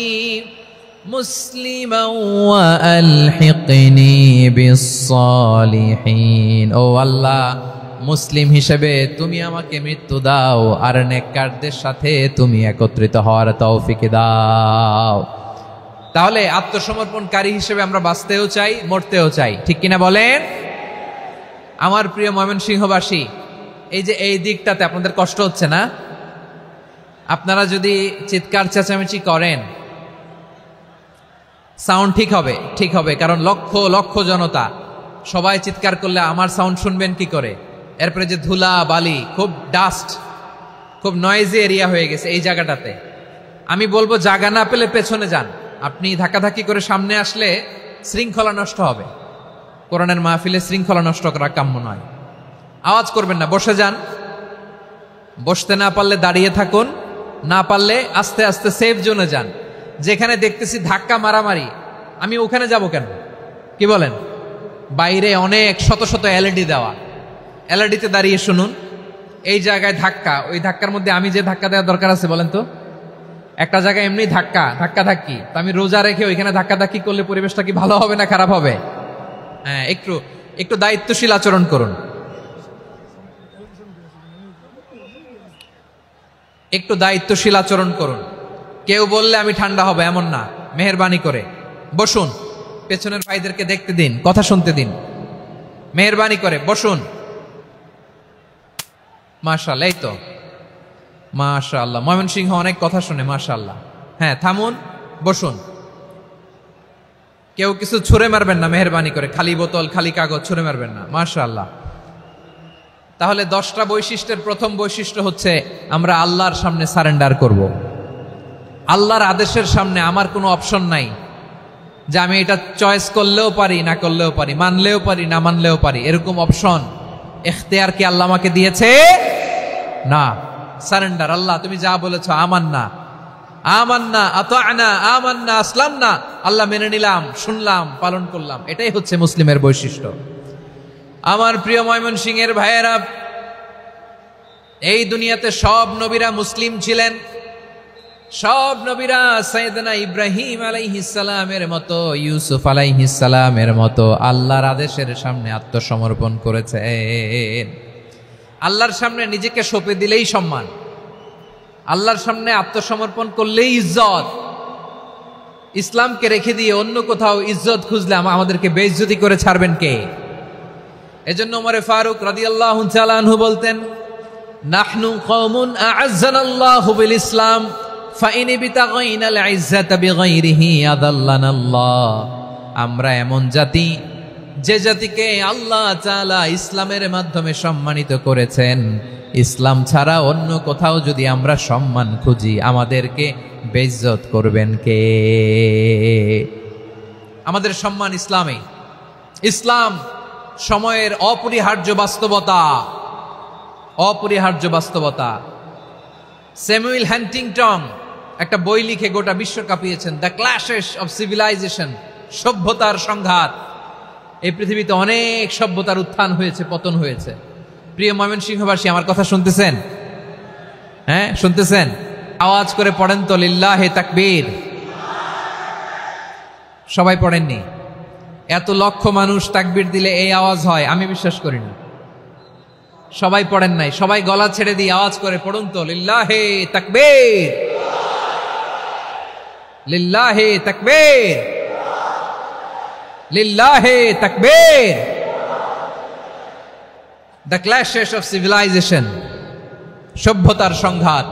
মুসলিমান ওয়া আলহিকনি বিস-সালিহিন। ও আল্লাহ, মুসলিম হিসেবে তুমি আমাকে মৃত্যু দাও, আর নেককারদের সাথে তুমি একত্রিত হওয়ার তৌফিক দাও। তাহলে আত্মসমর্পণকারী হিসেবে আমরা বাঁচতেও চাই, মরতেও চাই। ঠিক কিনা বলেন? আমার প্রিয় ময়মনসিংহবাসী, এই যে এই দিকটাতে আপনাদের কষ্ট হচ্ছে না? আপনারা যদি চিৎকার চেঁচামেচি করেন, সাউন্ড ঠিক হবে, ঠিক হবে। কারণ লক্ষ লক্ষ জনতা, সবাই চিৎকার করলে আমার সাউন্ড শুনবেন কি করে? এরপরে যে ধুলা বালি, খুব ডাস্ট, খুব নয়েজি এরিয়া হয়ে গেছে এই জায়গাটাতে। আমি বলবো জায়গা না পেলে পেছনে যান। আপনি ধাক্কাধাক্কি করে সামনে আসলে শৃঙ্খলা নষ্ট হবে। কোরআনের মাহফিলে শৃঙ্খলা নষ্ট করা কাম্য নয়। আওয়াজ করবেন না, বসে যান। বসতে না পারলে দাঁড়িয়ে থাকুন, না পারলে আস্তে আস্তে সেফ জোনে যান। যেখানে দেখতেছি ধাক্কা মারামারি, আমি ওখানে যাব কেন? কি বলেন? বাইরে অনেক শত শত এলইডি দেওয়া, এলইডিতে দাঁড়িয়ে শুনুন। এই জায়গায় ধাক্কা, ওই ধাক্কার মধ্যে আমি যে ধাক্কা দেওয়ার দরকার আছে বলেন তো? একটা জায়গায় এমনি ধাক্কা ধাক্কি, তো আমি রোজা রেখে ওইখানে ধাক্কি করলে পরিবেশটা কি ভালো হবে না খারাপ হবে? হ্যাঁ, একটু একটু দায়িত্বশীল আচরণ করুন, একটু দায়িত্বশীল আচরণ করুন। কেউ বললে আমি ঠান্ডা হব এমন না, মেহেরবানি করে বসুন, পেছনের ভাইদেরকে দেখতে দিন, কথা শুনতে দিন, মেহেরবানি করে বসুন। মাশাআল্লাহ, এই তো মাশাআল্লাহ, ময়মনসিংহ অনেক কথা শুনে, মাশাআল্লাহ। হ্যাঁ, থামুন, বসুন। কেউ কিছু ছুঁড়ে মারবেন না, মেহেরবানি করে, খালি বোতল খালি কাগজ ছুঁড়ে মারবেন না, মাশাআল্লাহ। তাহলে 10টা বৈশিষ্ট্যের প্রথম বৈশিষ্ট্য হচ্ছে আমরা আল্লাহর সামনে সারেন্ডার করব। আল্লাহর আদেশের সামনে আমার কোনো অপশন নাই যে আমি এটা চয়েস করলেও পারি না করলেও পারি, মানলেও পারি না মানলেও পারি, এরকম অপশন এখতিয়ার কি আল্লাহ আমাকে দিয়েছে? না। সারেন্ডার, আল্লাহ তুমি যা বলেছো আমান্না, আমান্না, আতা'না, আমান্না, আসলামনা, আল্লাহ মেনে নিলাম, শুনলাম, পালন করলাম। এটাই হচ্ছে মুসলিমের বৈশিষ্ট্য। আমার প্রিয় ময়মনসিংহের ভাইয়েরা, এই দুনিয়াতে সব নবীরা মুসলিম ছিলেন। সব নবীরা সাইয়েদনা ইব্রাহিম আলাইহিস সালামের মতো, ইউসুফ আলাইহিস সালামের মতো আল্লাহর আদেশের সামনে আত্মসমর্পণ করেছেন। আল্লাহর সামনে নিজেকে সঁপে দিলেই সম্মান, আল্লাহর সামনে আত্মসমর্পণ করলেই ইজ্জত। ইসলামকে রেখে দিয়ে অন্য কোথাও ইজ্জত খুঁজলে আমাদেরকে বেইজ্জতি করে ছাড়বেন কে? এজন্য ওমর ফারুক রাদিয়াল্লাহু তাআলা আনহু বলতেন, নাহনু কওমুন আ'আজ্জানাল্লাহু বিল ইসলাম ফাইন বিতাগাইনাল ইজ্জাতা বিগাইরিহি আদাল্লানাল্লাহ। আমরা এমন জাতি, যে জাতিকে আল্লাহ তাআলা ইসলামের মাধ্যমে সম্মানিত করেছেন, ইসলাম ছাড়া অন্য কোথাও যদি আমরা সম্মান খুঁজি আমাদেরকে বেইজ্জত করবেন কে? আমাদের সম্মান ইসলামে। ইসলাম সময়ের অপরিহার্য বাস্তবতা, অপরিহার্য বাস্তবতা। স্যামুয়েল হ্যান্টিংটন একটা বই লিখে গোটা বিশ্ব কাঁপিয়েছেন, দ্য ক্ল্যাশেস অফ সিভিলাইজেশন, সভ্যতার সংঘাত। এই পৃথিবীতে অনেক সভ্যতার উত্থান হয়েছে, পতন হয়েছে। প্রিয় ময়মনসিংহবাসী, আমার কথা শুনতেছেন? হ্যাঁ, শুনতেছেন? আওয়াজ করে পড়েন তো লিল্লাহে তাকবীর। সবাই পড়েননি? এত লক্ষ মানুষ তাকবীর দিলে এই আওয়াজ হয়? আমি বিশ্বাস করি না। সবাই পড়েন নাই, সবাই গলা ছেড়ে দিয়ে আওয়াজ করে পড়ুন তো লিল্লাহে তাকবীর, লিল্লাহে তাকবীর, লিল্লাহে তাকবীর। দ্য ক্ল্যাশেস অফ সিভিলাইজেশন, সভ্যতার সংঘাত।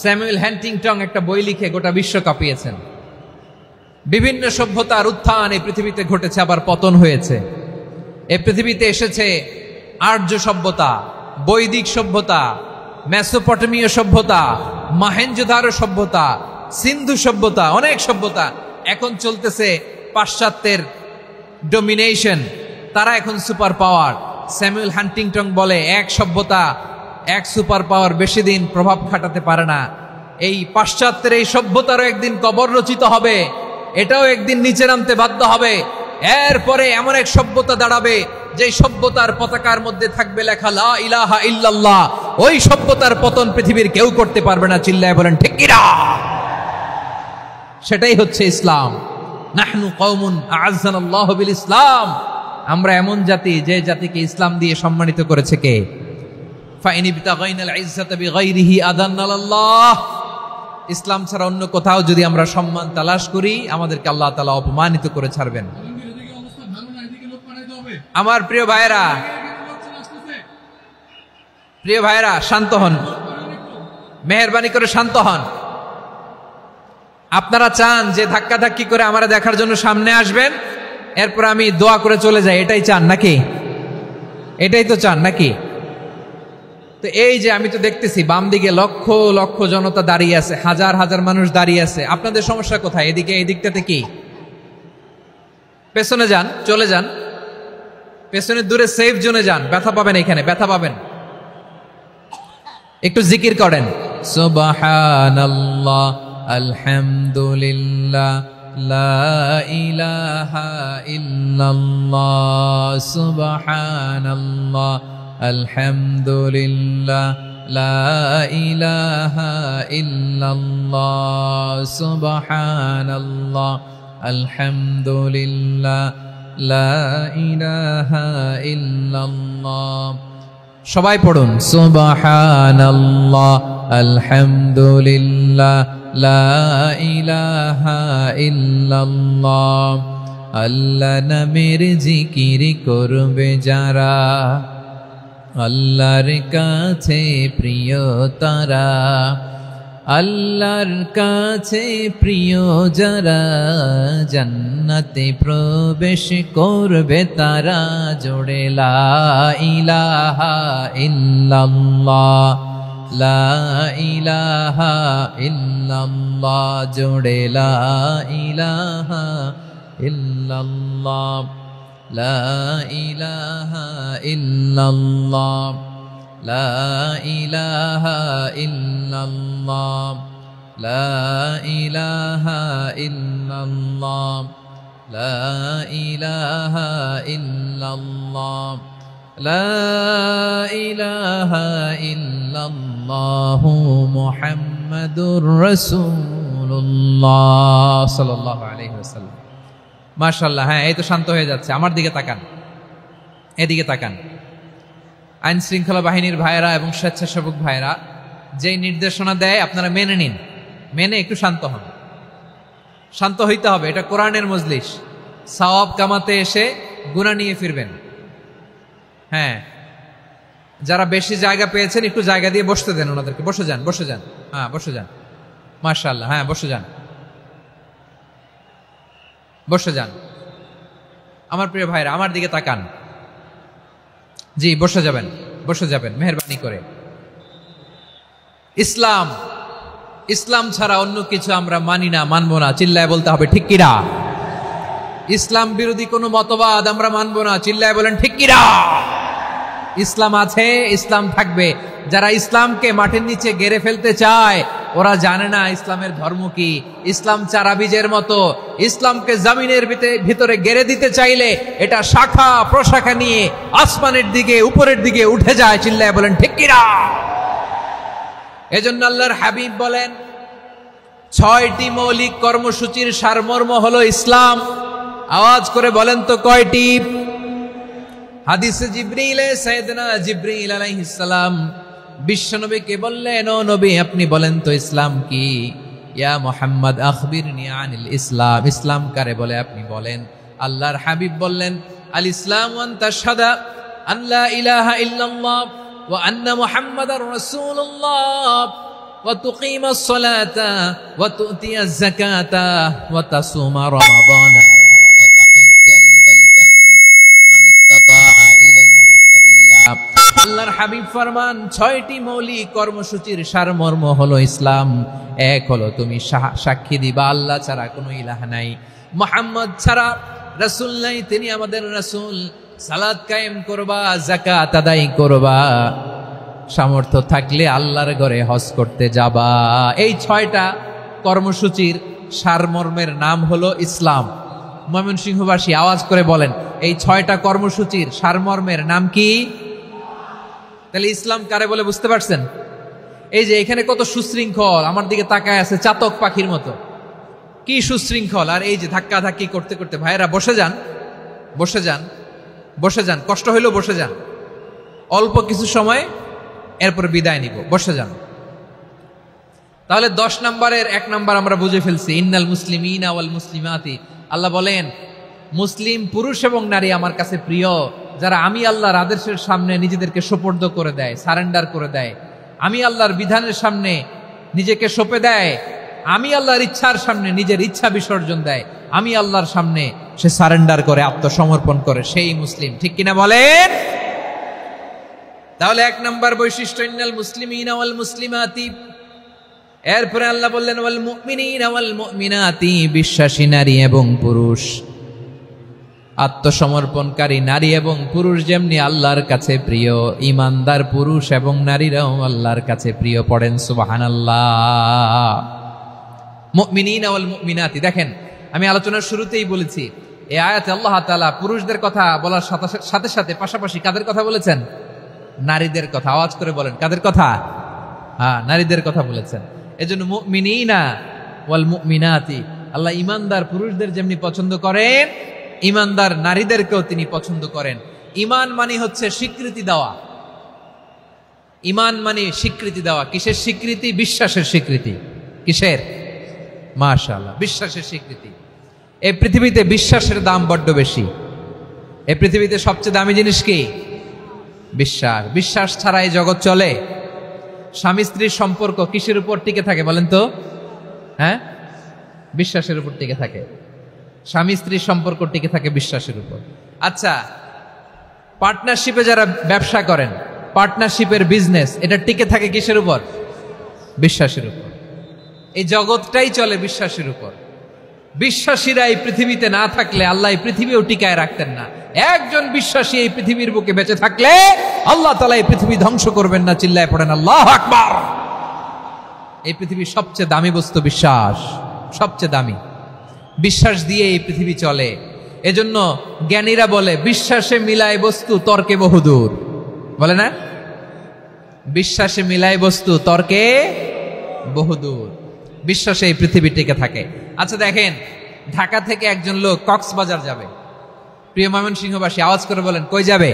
স্যামুয়েল হ্যান্টিংটন একটা বই লিখে গোটা বিশ্ব কাঁপিয়েছেন। বিভিন্ন সভ্যতার উত্থান এই পৃথিবীতে ঘটেছে, আবার পতন হয়েছে। এই পৃথিবীতে এসেছে আর্য সভ্যতা, বৈদিক সভ্যতা, মেসোপটেমীয় সভ্যতা, মহেঞ্জোদারো সভ্যতা, সিন্ধু সভ্যতা, অনেক সভ্যতা। এখন চলতেছে পাশ্চাত্যের ডমিনেশন, তারা এখন সুপার পাওয়ার। স্যামুয়েল হ্যান্টিংটন বলে এক সভ্যতা, এক সুপার পাওয়ার বেশি দিন প্রভাব খাটাতে পারে না। এই পাশ্চাত্যের এই সভ্যতারও একদিন কবর রচিত হবে, এটাও একদিন নিচে নামতে বাধ্য হবে। এরপরে এমন এক সভ্যতা দাঁড়াবে যে সভ্যতার পতাকার মধ্যে থাকবে লেখা লা ইলাহা ইল্লাল্লাহ। ওই সভ্যতার পতন পৃথিবীর কেউ করতে পারবে না। চিল্লায় বলেন ঠিক কিনা? সেটাই হচ্ছে ইসলাম। নাহনু কওমুন আ'আজ্জানাল্লাহু বিল ইসলাম। আমরা এমন জাতি, যে জাতিকে ইসলাম দিয়ে সম্মানিত করেছে কে? ফাইন বিতাগাইনাল ইজ্জাতা বিগাইরিহি আদান্নাল্লাহ। ইসলাম ছাড়া অন্য কোথাও যদি আমরা সম্মান তালাশ করি আমাদেরকে আল্লাহ তাআলা অপমানিত করে ছাড়বেন। আমার প্রিয় ভাইয়েরা, প্রিয় ভাইয়েরা, শান্ত হন, মেহেরবানি করে শান্ত হন। আপনারা চান যে ধাক্কাধাক্কি করে আমরা দেখার জন্য সামনে আসবেন, এরপর আমি দোয়া করে চলে যাই, এটাই চান নাকি? এটাই তো চান নাকি? তো এই যে আমি তো দেখতেছি বাম দিকে লক্ষ লক্ষ জনতা দাঁড়িয়ে আছে, হাজার হাজার মানুষ দাঁড়িয়ে আছে। আপনাদের সমস্যা কোথায়? এদিকে, এই দিকটাতে কি? পেছনে যান, চলে যান, পেছনে দূরে সেফ জোনে যান। ব্যথা পাবেন, এখানে ব্যথা পাবেন। একটু জিকির করেন, সুবহানাল্লাহ, আলহামদুলিল্লাহ, লা ইলাহা ইল্লাল্লাহ, সুবহানাল্লাহ, আলহামদুলিল্লাহ, লা ইলাহা ইল্লাল্লাহ, সুবহানাল্লাহ, আলহামদুলিল্লাহ, লা ইলাহা ইল্লাল্লাহ। সবাই পড়ুন সুবহানাল্লাহ আলহামদুলিল্লাহ লা ইলাহা ইল্লাল্লাহ। আল্লাহ নামের জিকির করবে যারা, আল্লাহর কাছে প্রিয় তারা, আল্লাহর কাছে প্রিয় যারা, জান্নাতে প্রবেশ করবে তারা। জোড়ে লা ইলাহা ইল্লাল্লাহ, লা ইলাহা ইল্লাল্লাহ। জোড়ে লা ইলাহা ইল্লাল্লাহ, লা ইলাহা ইল্লাল্লাহ, লা ইলাহা ইল্লাল্লাহ, লা ইলাহা ইল্লাল্লাহ, লা ইলাহা ইল্লাল্লাহ, লা ইলাহা ইল্লাল্লাহু মুহাম্মাদুর রাসূলুল্লাহ সাল্লাল্লাহু আলাইহি ওয়াসাল্লাম। মাশাআল্লাহ। হ্যাঁ, এই তো শান্ত হয়ে যাচ্ছে। আমার দিকে তাকান, এদিকে তাকান। আইন শৃঙ্খলা বাহিনীর ভাইয়েরা এবং স্বেচ্ছাসেবক ভাইয়েরা যেই নির্দেশনা দেয় আপনারা মেনে নিন, মেনে একটু শান্ত হন। শান্ত হইতে হবে, এটা কোরআনের মজলিস। সওয়াব কামাতে এসে গুনাহ নিয়ে ফিরবেন। হ্যাঁ, যারা বেশি জায়গা পেয়েছেন একটু জায়গা দিয়ে বসতে দেন ওনাদেরকে। বসে যান, বসে যান। হ্যাঁ, বসে যান। মাশাআল্লাহ। হ্যাঁ, বসে যান, বসে যান। আমার প্রিয় ভাইরা আমার দিকে তাকান। জি, বসে যাবেন, বসে যাবেন মেহেরবানি করে। ইসলাম, ইসলাম ছাড়া অন্য কিছু আমরা মানি না, মানবো না। চিল্লায় বলতে হবে ঠিক কিনা। ইসলাম বিরোধী কোনো মতবাদ আমরা মানবো না। চিল্লায় বলেন ঠিক কিনা। ইসলাম আছে, ইসলাম থাকবে। যারা ইসলামকে মাটির নিচে গেড়ে ফেলতে চায় ওরা জানে না ইসলামের ধর্ম কি। ইসলাম চারা বীজের মতো, ইসলামকে জমিনের ভিতরে গেড়ে দিতে চাইলে এটা শাখা প্রশাখা নিয়ে আসমানের দিকে, উপরের দিকে উঠে যায়। চিল্লায় বলেন ঠিক কিনা। এজন্য আল্লাহর হাবিব বলেন ৬টি মৌলিক কর্মসূচির সারমর্ম হলো ইসলাম। আওয়াজ করে বলেন তো কয়টি? হাদিসে জিবরিলে সাইয়েদনা জিবরিল আলাইহিস সালাম বিশ্বনবীকে বললেন, ও নবী আপনি বলেন তো ইসলাম কি? ইয়া মুহাম্মদ আখবিরনি আনিল ইসলাম। ইসলাম কারে বলে আপনি বলেন। আল্লাহর হাবিব বললেন, আল ইসলাম আন তাশহাদা আন লা ইলাহা ইল্লাল্লাহ ওয়া আন্না মুহাম্মাদার রাসূলুল্লাহ ওয়া তুকিমাস সালাতা ওয়া তুতিয়াজ যাকাতা ওয়া তাসুমা রমাদানা ওয়া তাহুজ্জাল বাইতা মান ইসতাতাআ ইলাইহি সাবিলা। আল্লাহর হাবিব ফরমান ৬টি মৌলিক কর্মসূচির সারমর্ম হলো ইসলাম। এক হলো তুমি সাক্ষী দিবা আল্লাহ ছাড়া কোনো ইলাহ নাই, মুহাম্মদ ছাড়া রাসূল নাই, তিনি আমাদের রাসূল। সালাত কায়েম করবা, যাকাত আদায় করবা, সামর্থ্য থাকলে আল্লাহর ঘরে হজ করতে যাবা। এই ৬টা কর্মসূচির সারমর্মের নাম হলো ইসলাম। ময়মনসিংহবাসী আওয়াজ করে বলেন, এই ৬টা কর্মসূচির সারমর্মের নাম কি? তাহলে ইসলাম কারে বলে বুঝতে পারছেন? এই যে এখানে কত সুশৃঙ্খল, আমার দিকে তাকায় আছে চাতক পাখির মতো, কি সুশৃঙ্খল। আর এই যে ধাক্কা ধাক্কি করতে করতে, ভাইয়েরা বসে যান, বসে যান, বসে যান। কষ্ট হইলেও বসে যান, অল্প কিছু সময়, এরপর বিদায় নিব। বসে যান। তাহলে ১০ নম্বরের ১ নম্বর আমরা বুঝে ফেলছি, ইন্নাল মুসলিমিনা ওয়াল মুসলিমাতি। আল্লাহ বলেন মুসলিম পুরুষ এবং নারী আমার কাছে প্রিয়, যারা আমি আল্লাহর আদেশের সামনে নিজেদেরকে সোপর্দ করে দেয়, সারেন্ডার করে দেয়, আমি আল্লাহর বিধানের সামনে নিজেকে সঁপে দেয়, আমি আল্লাহর ইচ্ছার সামনে নিজের ইচ্ছা বিসর্জন দেয়, আমি আল্লাহর সামনে সে সারেন্ডার করে, আত্মসমর্পণ করে, সেই মুসলিম। ঠিক কিনা বলেন? তাহলে ১ নম্বর বৈশিষ্ট্য ইন্নাল মুসলিমিনা ওয়াল মুসলিমাতি। এরপরে আল্লাহ বললেন ওয়াল মুমিনিনা ওয়াল মুমিনাতি, বিশ্বাসী নারী এবং পুরুষ, আত্মসমর্পণকারী নারী এবং পুরুষ যেমনি আল্লাহর কাছে প্রিয়, ইমানদার পুরুষ এবং নারীরাও আল্লাহর কাছে প্রিয়। পড়েন সুবহানাল্লাহ। মুমিনিনা ওয়াল মুমিনাতি। দেখেন, আমি আলোচনার শুরুতেই বলেছি এই আয়াতে আল্লাহ তাআলা পুরুষদের কথা বলার সাথে সাথে পাশাপাশি কাদের কথা বলেছেন? নারীদের কথা। আওয়াজ করে বলেন কাদের কথা? হ্যাঁ, নারীদের কথা বলেছেন। এজন্য মুমিনিনা ওয়াল মুমিনাতি, আল্লাহ ইমানদার পুরুষদের যেমনি পছন্দ করেন ইমানদার নারীদেরকেও তিনি পছন্দ করেন। ইমান মানে হচ্ছে স্বীকৃতি দেওয়া। ইমান মানে স্বীকৃতি দেওয়া। কিসের স্বীকৃতি? বিশ্বাসের স্বীকৃতি। কিসের? মাশাআল্লাহ, বিশ্বাসের স্বীকৃতি। এই পৃথিবীতে বিশ্বাসের দাম বড্ড বেশি। এই পৃথিবীতে সবচেয়ে দামি জিনিস কি? বিশ্বাস। বিশ্বাস ছাড়া এই জগৎ চলে? স্বামী স্ত্রীর সম্পর্ক কিসের উপর টিকে থাকে বলেন তো? হ্যাঁ, বিশ্বাসের উপর টিকে থাকে। স্বামী স্ত্রীর সম্পর্ক টিকে থাকে বিশ্বাসের উপর। আচ্ছা, পার্টনারশিপে যারা ব্যবসা করেন, পার্টনারশিপের বিজনেস, এটা টিকে থাকে কিসের উপর? বিশ্বাসের উপর। এই জগৎটাই চলে বিশ্বাসের উপর। বিশ্বাসীরা এই পৃথিবীতে না থাকলে আল্লাহ এই পৃথিবীও টিকায় রাখতেন না। একজন বিশ্বাসী এই পৃথিবীর বুকে বেঁচে থাকলে আল্লাহ তাআলা এই পৃথিবী ধ্বংস করবেন না। চিল্লায় পড়েন আল্লাহু আকবার। এই পৃথিবীর সবচেয়ে দামি বস্তু বিশ্বাস, সবচেয়ে দামি। বিশ্বাস দিয়ে এই পৃথিবী চলে। এজন্য জ্ঞানীরা বলে বিশ্বাসে মিলায় বস্তু, তর্কে বহুদূর। বলে না? বিশ্বাসে মিলায় বস্তু, তর্কে বহুদূর। বিশ্বাসে এই পৃথিবী টিকে থাকে। আচ্ছা দেখেন, ঢাকা থেকে একজন লোক কক্সবাজার যাবে। প্রিয় ময়মনসিংহবাসী আওয়াজ করে বলেন, কই যাবে?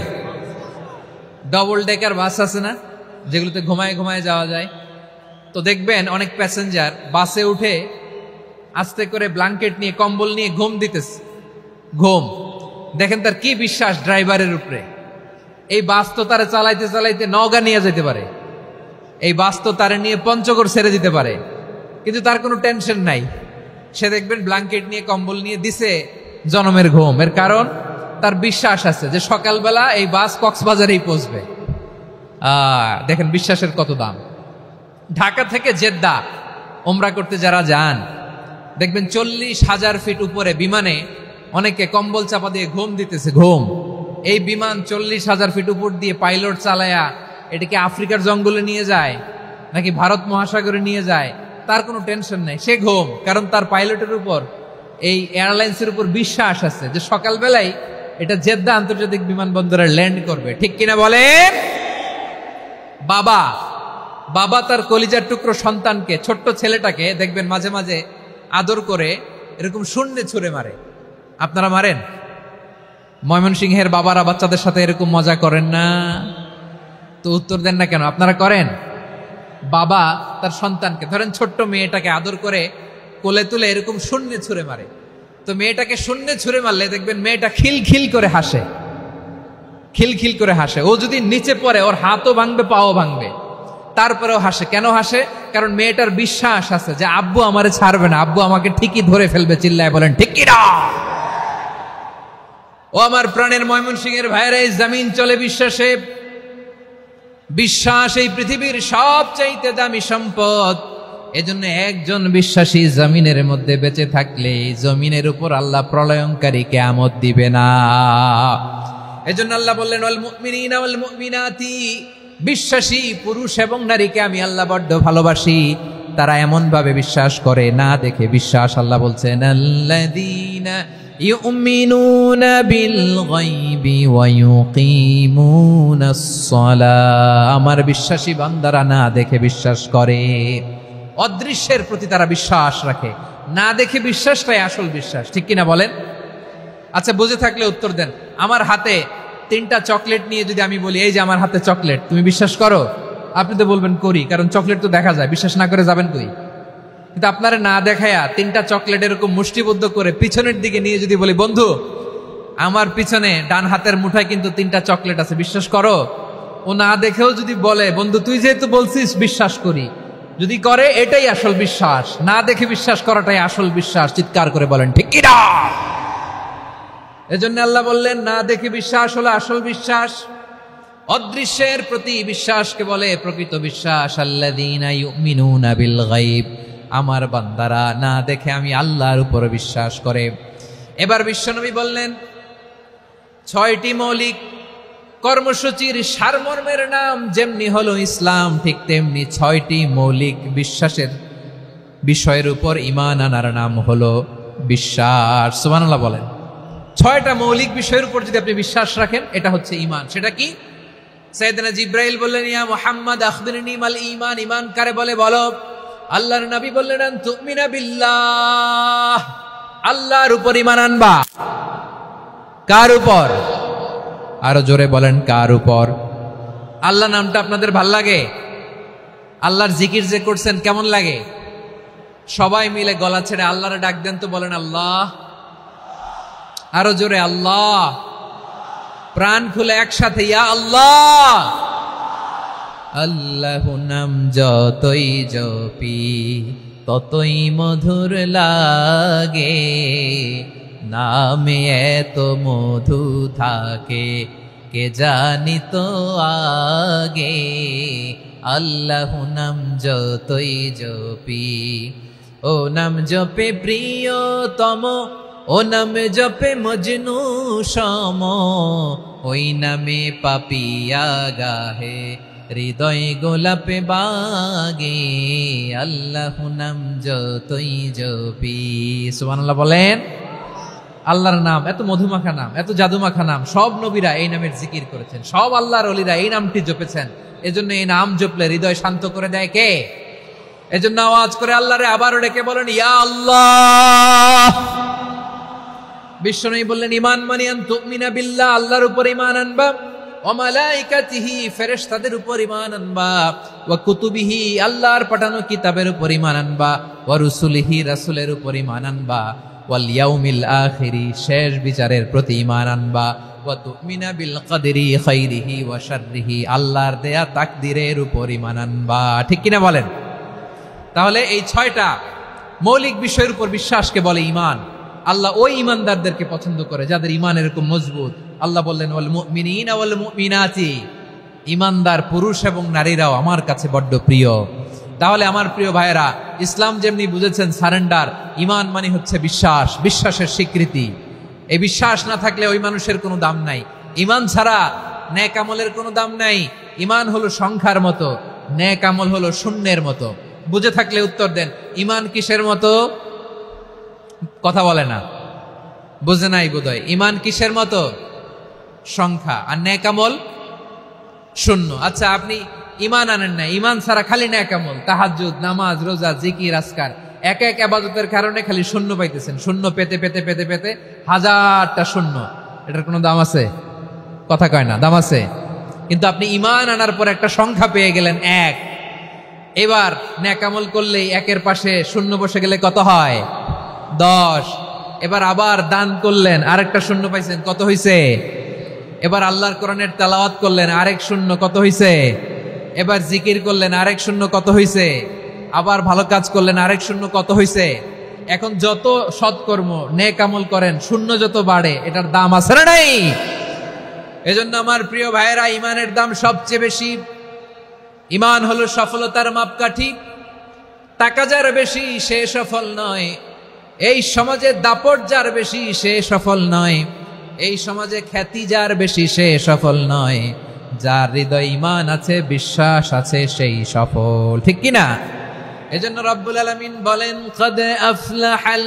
ডবল ডেকার বাস আছে না, যেগুলোতে ঘুমায় ঘুমায় যাওয়া যায়। তো দেখবেন অনেক প্যাসেঞ্জার বাসে উঠে আস্তে করে ব্ল্যাঙ্কেট নিয়ে, কম্বল নিয়ে ঘুম দিতেছে। ঘুম দেখেন তার কি বিশ্বাস ড্রাইভারের উপরে। এই বাস তো তারে চালাইতে চালাইতে নওগাঁ নিয়ে যেতে পারে, এই বাস তো তারে নিয়ে পঞ্চগড় ছেড়ে দিতে পারে, কিন্তু তার কোনো টেনশন নাই। সে দেখবেন ব্ল্যাঙ্কেট নিয়ে, কম্বল নিয়ে দিছে জনমের ঘুম। এর কারণ তার বিশ্বাস আছে যে সকালবেলা এই বাস কক্সবাজারেই পৌঁছবে। দেখেন বিশ্বাসের কত দাম। ঢাকা থেকে জেদ্দা ওমরা করতে যারা যান, দেখবেন 40,000 ফিট উপরে বিমানে অনেকে কম্বল চাপা দিয়ে ঘুম দিতেছে। ঘুম। এই বিমান 40,000 ফিট উপর দিয়ে পাইলট চালায়া এটাকে আফ্রিকার জঙ্গলে নিয়ে যায় নাকি ভারত মহাসাগরে নিয়ে যায়, তার কোনো টেনশন নাই। সে ঘুম, কারণ তার পাইলটের উপর, এই এয়ারলাইন্সের উপর বিশ্বাস আছে যে সকালবেলায় এটা জেদ্দা আন্তর্জাতিক বিমানবন্দরে ল্যান্ড করবে। ঠিক কিনা বলেন? বাবা তার কলিজার টুকরো সন্তানকে, ছোট্ট ছেলেটাকে দেখবেন মাঝে মাঝে আদর করে এরকম শূন্যে ছুঁড়ে মারে। আপনারা মারেন? ময়মনসিংহের বাবারা বাচ্চাদের সাথে এরকম মজা করেন না? তো উত্তর দেন না কেন? আপনারা করেন? বাবা তার সন্তানকে, ধরেন ছোট্ট মেয়েটাকে আদর করে কোলে তুলে এরকম শূন্যে ছুঁড়ে মারে। তো মেয়েটাকে শূন্যে ছুঁড়ে মারলে দেখবেন মেয়েটা খিলখিল করে হাসে, খিলখিল করে হাসে। ও যদি নিচে পড়ে ওর হাতও ভাঙবে, পাও ভাঙবে, তারপরেও হাসে। কেন হাসে? কারণ মেয়েটার বিশ্বাস আছে যে আব্বু আমারে ছাড়বে না, আব্বু আমাকে ঠিকই ধরে ফেলবে। চিল্লায় বলেন ঠিক কিনা? ও আমার প্রাণের ময়মনসিংহের ভাইরা, এই জমিন চলে বিশ্বাসে। বিশ্বাস এই পৃথিবীর সবচাইতে দামি সম্পদ। এজন্য একজন বিশ্বাসী জমিনের মধ্যে বেঁচে থাকলে জমিনের উপর আল্লাহ প্রলয়ঙ্কারী কিয়ামত দিবে না। এজন্য আল্লাহ বললেন, ওয়াল মুমিনিনা ওয়াল মুমিনাতি, বিশ্বাসী পুরুষ এবং নারীকে আমি আল্লাহ বড্ড ভালোবাসি। তারা এমন ভাবে বিশ্বাস করে, না দেখে বিশ্বাস। আল্লাহ বলছেন, আল্লাযীনা ইউমিনুনা বিল গায়বি ওয়া ইউকিমুনাস সালাহ। আমার বিশ্বাসী বান্দারা না দেখে বিশ্বাস করে। অদৃশ্যের প্রতি তারা বিশ্বাস রাখে, না দেখে বিশ্বাসটাই আসল বিশ্বাস। ঠিক কিনা বলেন? আচ্ছা, বুঝে থাকলে উত্তর দেন। আমার হাতে 3টা চকলেট নিয়ে যদি আমি বলি, এই যে আমার হাতে চকলেট, তুমি বিশ্বাস করো? আপনি তো বলবেন করি, কারণ চকলেট তো দেখা যায়। বিশ্বাস না করে যাবেন কই? কিন্তু আপনারা না দেখায়া 3টা চকলেট এরকম মুষ্টিবদ্ধ করে পিছনের দিকে নিয়ে যদি বলি, বন্ধু আমার পিছনে ডান হাতের মুঠায় কিন্তু 3টা চকলেট আছে, বিশ্বাস করো? ও না দেখেও যদি বলে, বন্ধু তুই যেহেতু বলছিস বিশ্বাস করি, যদি করে এটাই আসল বিশ্বাস। না দেখে বিশ্বাস করাটাই আসল বিশ্বাস। চিৎকার করে বলেন ঠিক কিনা? এজন্য আল্লাহ বললেন, না দেখে বিশ্বাস হলো আসল বিশ্বাস। অদৃশ্যের প্রতি বিশ্বাসকে বলে প্রকৃত বিশ্বাস। আল্লাযীনা ইউমিনুনা বিল গায়ব, আমার বান্দারা না দেখে আমি আল্লাহর উপর বিশ্বাস করে। এবার বিশ্বনবী বললেন, 6টি মৌলিক কর্মসূচির সারমর্মের নাম যেমনি হলো ইসলাম, ঠিক তেমনি 6টি মৌলিক বিশ্বাসের বিষয়ের উপর ঈমান আনার নাম হলো বিশ্বাস। সুবহানাল্লাহ বলেন। 6টা মৌলিক বিষয়ের উপর যদি আপনি বিশ্বাস রাখেন, এটা হচ্ছে ঈমান। সেটা কি? সাইয়েদনা জিবরাইল বললেন, ইয়া মুহাম্মদ আখবিরনি মাল ঈমান। ঈমান কারে বলে বলো? আল্লাহর নবী বললেন, আন তুমিনা বিল্লাহ, আল্লাহর উপর ঈমান আনবা। কার উপর? আরো জোরে বলেন, কার উপর? আল্লাহ নামটা আপনাদের ভাল লাগে? আল্লাহর জিকির যে করছেন কেমন লাগে? সবাই মিলে গলা ছেড়ে আল্লাহরে ডাক দেন তো, বলেন আল্লাহ। আরো জোরে আল্লাহ। প্রাণ খুলে একসাথে ইয়া আল্লাহ। আল্লাহ নাম যতই জপি ততই মধুর লাগে, নামে এত মধু থাকে কে জানি তো আগে। আল্লাহ নাম যতই জপি, ও নাম জপে প্রিয়তম, ও নাম জপে মজনু সম, ওই নামে পাপিয়া গাহে হৃদয় গোলাপে বাগে। আল্লাহ নাম যতই জপি। সুবহানাল্লাহ বলেন। আল্লাহর নাম এত মধুমাখা নাম, এত জাদুমাখা নাম, সব নবীরা এই নামের জিকির করেছেন, সব আল্লাহর ওলিরা এই নামটি জপেছেন। এজন্য এই নাম জপলে হৃদয় শান্ত করে দেয় কে? এজন্য আওয়াজ করে আল্লাহরে আবারও ডেকে বলেন ইয়া আল্লাহ। বিশ্বনবী বললেন ঈমান মানে আন তুমিনা বিল্লাহ, আল্লাহর উপর ঈমান আনবা, ওয়া মালাইকাতিহি ফেরেশতাদের উপর ঈমান আনবা, ওয়া কুতুবিহি আল্লাহর পাঠানো কিতাবের উপর ঈমান আনবা, ওয়া রুসুলিহি রাসূলের উপর ঈমান আনবা, ওয়াল ইয়াউমিল আখিরি শেষ বিচারের প্রতি ঈমান আনবা, ওয়া তুমিনা বিল কদরি খাইরিহি ওয়া শাররিহি আল্লাহর দেয়া তাকদীরের উপর ঈমান আনবা। ঠিক কিনা বলেন? তাহলে এই 6টা মৌলিক বিষয়ের উপর বিশ্বাসকে বলে ঈমান। আল্লাহ ওই ঈমানদারদেরকে পছন্দ করে যাদের ঈমান এরকম মজবুত। আল্লাহ বললেন ওয়াল মুমিনিনা ওয়াল মুমিনাতি, ঈমানদার পুরুষ এবং নারীরাও আমার কাছে বড্ড প্রিয়। তাহলে আমার প্রিয় ভাইয়েরা, ইসলাম যেমনি বুঝেছেন সারেন্ডার, ঈমান মানে হচ্ছে বিশ্বাস, বিশ্বাসের স্বীকৃতি। এই বিশ্বাস না থাকলে ওই মানুষের কোনো দাম নাই। ঈমান ছাড়া নেক আমলের কোনো দাম নাই। ঈমান হলো সংখ্যার মতো, নেক আমল হলো শূন্যের মতো। বুঝে থাকলে উত্তর দেন, ঈমান কিসের মতো? কথা বলে না, বুঝে নাই বোধহয়। ঈমান কিসের মতো? সংখ্যা। আর নেক আমল শূন্য। আচ্ছা, আপনি ঈমান আনেন না, ঈমান ছাড়া খালি নেক আমল, তাহাজ্জুদ, নামাজ, রোজা, জিকির, আজকার, এক এক ইবাদতের কারণে খালি শূন্য পাইতেছেন। শূন্য পেতে পেতে পেতে পেতে হাজারটা শূন্য। এটার কোনো দাম আছে? কথা কয় না, দাম আছে। কিন্তু আপনি ঈমান আনার পর একটা সংখ্যা পেয়ে গেলেন, এক। এবার নেক আমল করলেই একের পাশে শূন্য বসে গেলে কত হয়? 10। এবার আবার দান করলেন, আরেকটা শূন্য পাইছেন, কত হইছে? এবার আল্লাহর কোরআনের তেলাওয়াত করলেন, আরেক শূন্য, কত হইছে? এবার জিকির করলেন, আরেক শূন্য, কত হইছে? আবার ভালো কাজ করলেন, আরেক শূন্য, কত হইছে? এখন যত সৎকর্ম নেক আমল করেন, শূন্য যত বাড়ে, এটার দাম আছে না নাই? এজন্য আমার প্রিয় ভাইয়েরা, ঈমানের দাম সবচেয়ে বেশি। ঈমান হলো সফলতার মাপকাঠি। টাকা যার বেশি সে সফল নয়, এই সমাজে দাপট যার বেশি সে সফল নয়, এই সমাজে খ্যাতি যার বেশি সে সফল নয়, যার হৃদয় ঈমান আছে, বিশ্বাস আছে, সেই সফল। ঠিক কিনা? এজন্য রব্বুল আলামিন বলেন কদ আফলাহাল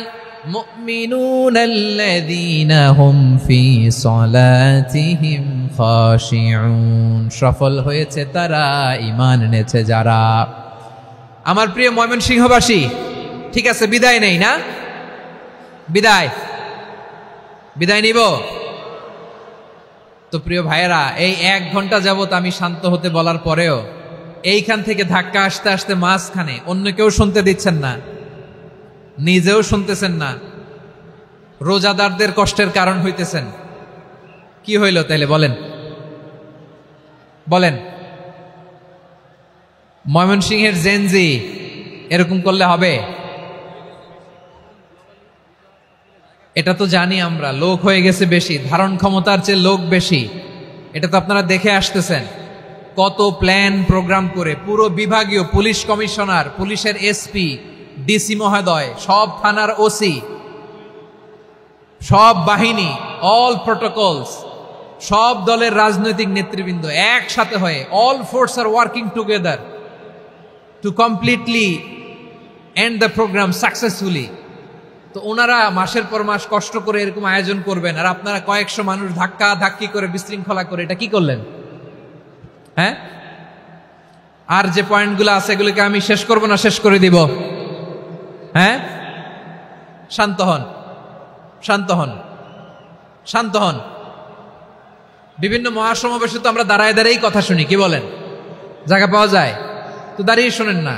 মুমিনুনাল্লাযীনা হুম ফি সলাতিহিম খাশিউন, সফল হয়েছে তারা, ঈমান এনেছে যারা। আমার প্রিয় ময়মনসিংহবাসী, ঠিক আছে, বিদায় নেই না? বিদায় নিব তো? প্রিয় ভাইয়েরা, এই 1 ঘন্টা যাবত আমি শান্ত হতে বলার পরেও এইখান থেকে ধাক্কা আসতে আসতে মাঝখানে অন্য কেউ শুনতে দিচ্ছেন না, নিজেও শুনতেছেন না, রোজাদারদের কষ্টের কারণ হইতেছেন। কি হইল তাইলে বলেন? ময়মনসিংহের জেনজি এরকম করলে হবে? এটা তো জানি আমরা, লোক হয়ে গেছে বেশি, ধারণ ক্ষমতার চেয়ে লোক বেশি। এটা তো আপনারা দেখে আসতেছেন। কত প্ল্যান প্রোগ্রাম করে পুরো বিভাগীয় পুলিশ কমিশনার, পুলিশের এসপি, ডিসি মহোদয়, সব থানার ওসি, সব বাহিনী, অল প্রোটোকলস, সব দলের রাজনৈতিক নেতৃবৃন্দ একসাথে হয়ে, all force are working together to completely end the program successfully. তো ওনারা মাসের পর মাস কষ্ট করে এরকম আয়োজন করবেন, আর আপনারা কয়েকশো মানুষ ধাক্কা ধাক্কি করে বিশৃঙ্খলা করে এটা কি করলেন? হ্যাঁ, আর যে পয়েন্টগুলো আছে এগুলোকে আমি শেষ করব না শেষ করে দিব? হ্যাঁ, শান্ত হন। শান্ত হন। বিভিন্ন মহাসমাবেশে তো আমরা দাঁড়ায় দাঁড়িয়েই কথা শুনি, কি বলেন? জায়গা পাওয়া যায় তো দাঁড়িয়ে শোনেন না,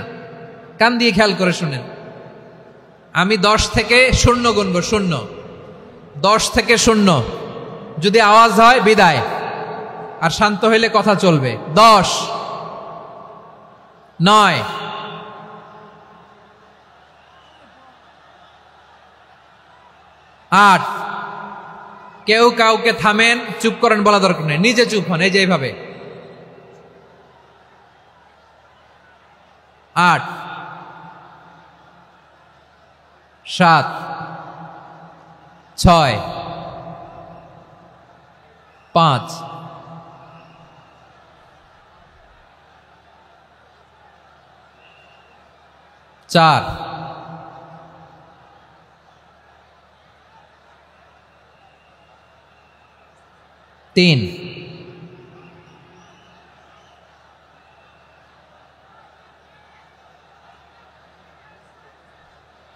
কান দিয়ে খেয়াল করে শুনেন। আমি 10 থেকে 0 গুনবো, 0, 10 থেকে 0, যদি আওয়াজ হয় বিদায়, আর শান্ত হইলে কথা চলবে। 10, 9, 8, কেউ কাউকে থামেন, চুপ করেন বলা দরকার নেই, নিজে চুপ হন, এই যে এইভাবে। 8, 7, 6, 5, 4, 3,